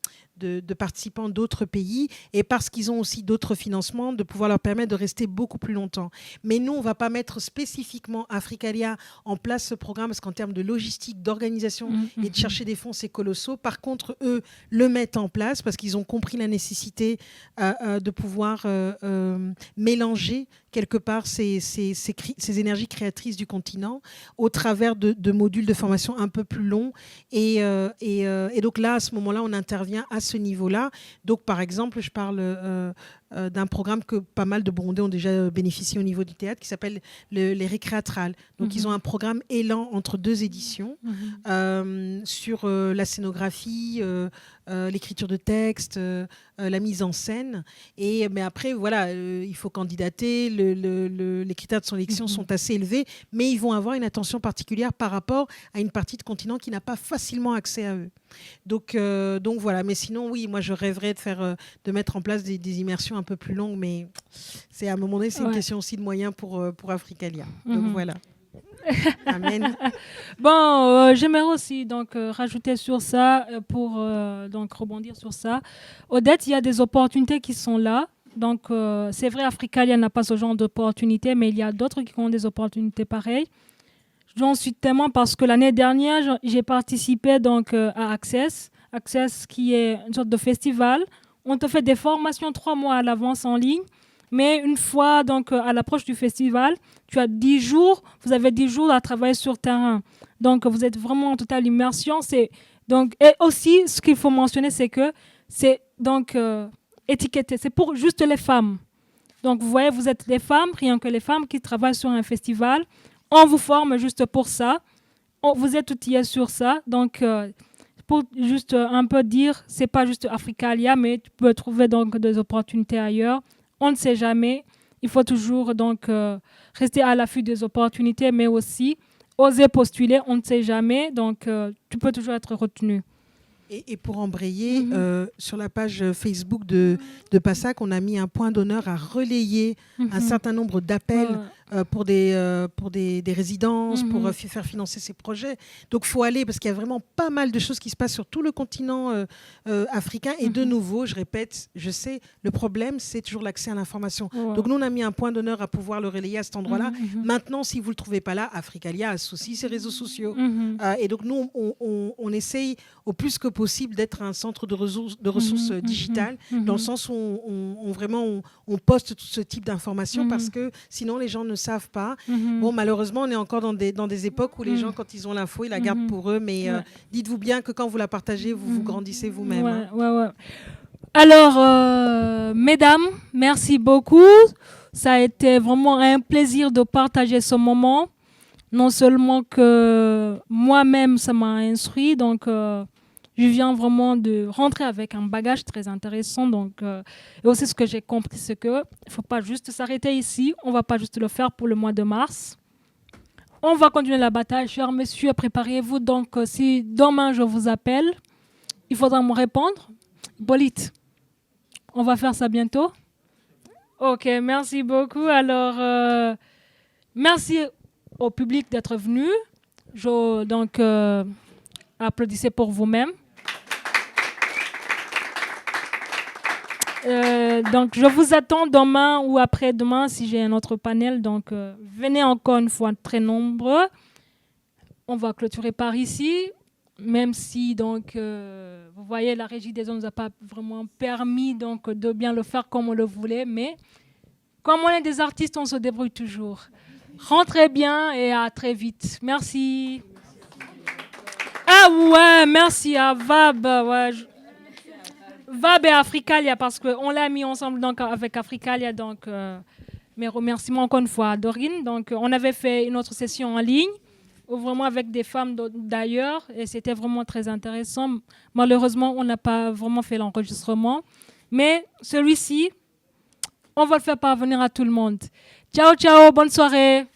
participants d'autres pays, et parce qu'ils ont aussi d'autres financements, de pouvoir leur permettre de rester beaucoup plus longtemps. Mais nous, on ne va pas mettre spécifiquement Africalia en place ce programme, parce qu'en termes de logistique, d'organisation et de chercher des fonds, c'est colossaux. Par contre, eux le mettent en place parce qu'ils ont compris la nécessité de pouvoir mélanger quelque part ces énergies créatrices du continent au travers de modules de formation un peu plus longs. Et donc là, à ce moment-là, on intervient à ce niveau-là. Donc, par exemple, je parle d'un programme que pas mal de Burundais ont déjà bénéficié au niveau du théâtre, qui s'appelle les Récréatrales. Donc, ils ont un programme Élan entre 2 éditions sur la scénographie, l'écriture de texte, la mise en scène. Mais après, voilà, il faut candidater. Les critères de sélection sont assez élevés, mais ils vont avoir une attention particulière par rapport à une partie de continent qui n'a pas facilement accès à eux. Donc voilà. Mais sinon, oui, moi, je rêverais de mettre en place des immersions un peu plus longues, mais à un moment donné, c'est une question aussi de moyens pour Africalia. Donc voilà. Amen. Bon, j'aimerais aussi donc rajouter sur ça pour donc rebondir sur ça. Odette, il y a des opportunités qui sont là. Donc c'est vrai, Africalia n'a pas ce genre d'opportunités, mais il y a d'autres qui ont des opportunités pareilles. J'en suis témoin parce que l'année dernière, j'ai participé donc à Access qui est une sorte de festival. On te fait des formations 3 mois à l'avance en ligne. Mais une fois donc à l'approche du festival, tu as 10 jours, vous avez 10 jours à travailler sur terrain. Donc vous êtes vraiment en totale immersion. Et aussi, ce qu'il faut mentionner, c'est que c'est donc étiqueté. C'est pour juste les femmes. Donc vous voyez, vous êtes les femmes, rien que les femmes qui travaillent sur un festival. On vous forme juste pour ça. Vous êtes outillés sur ça. Donc pour juste un peu dire, c'est pas juste Africalia, mais tu peux trouver donc des opportunités ailleurs. On ne sait jamais. Il faut toujours donc rester à l'affût des opportunités, mais aussi oser postuler. On ne sait jamais. Donc, tu peux toujours être retenu. Et pour embrayer, sur la page Facebook de PASAC, on a mis un point d'honneur à relayer un certain nombre d'appels pour des résidences, pour faire financer ces projets. Donc, il faut aller, parce qu'il y a vraiment pas mal de choses qui se passent sur tout le continent africain. Et de nouveau, je répète, je sais, le problème, c'est toujours l'accès à l'information. Donc, nous, on a mis un point d'honneur à pouvoir le relayer à cet endroit-là. Maintenant, si vous ne le trouvez pas là, Africalia associe ses réseaux sociaux. Et donc, nous, on essaye au plus que possible d'être un centre de ressources digitales, dans le sens où on poste tout ce type d'informations, parce que sinon, les gens ne savent pas. Bon, malheureusement, on est encore dans des époques où les gens, quand ils ont l'info, ils la gardent pour eux, mais dites-vous bien que quand vous la partagez, vous grandissez vous-même. Alors, mesdames, merci beaucoup. Ça a été vraiment un plaisir de partager ce moment. Non seulement que moi-même, ça m'a instruit, donc je viens vraiment de rentrer avec un bagage très intéressant. Donc, et aussi ce que j'ai compris, c'est qu'il ne faut pas juste s'arrêter ici, on ne va pas juste le faire pour le mois de mars. On va continuer la bataille, chers messieurs, préparez-vous. Donc, si demain je vous appelle, il faudra me répondre. Bolite, on va faire ça bientôt. Ok, merci beaucoup. Alors, merci au public d'être venu. Donc, applaudissez pour vous-même. Donc, je vous attends demain ou après-demain si j'ai un autre panel. Donc, venez encore une fois très nombreux. On va clôturer par ici, même si, donc, vous voyez, la Régie des ondes ne nous a pas vraiment permis donc, de bien le faire comme on le voulait. Mais comme on est des artistes, on se débrouille toujours. Rentrez bien et à très vite. Merci. Ah ouais, merci à Vab. Ouais, Vab et Africalia parce qu'on l'a mis ensemble donc, avec Africalia. Donc, mes remerciements encore une fois à Dorine. Donc, on avait fait une autre session en ligne, vraiment avec des femmes d'ailleurs, et c'était vraiment très intéressant. Malheureusement, on n'a pas vraiment fait l'enregistrement. Mais celui-ci, on va le faire parvenir à tout le monde. Ciao, ciao, bonne soirée.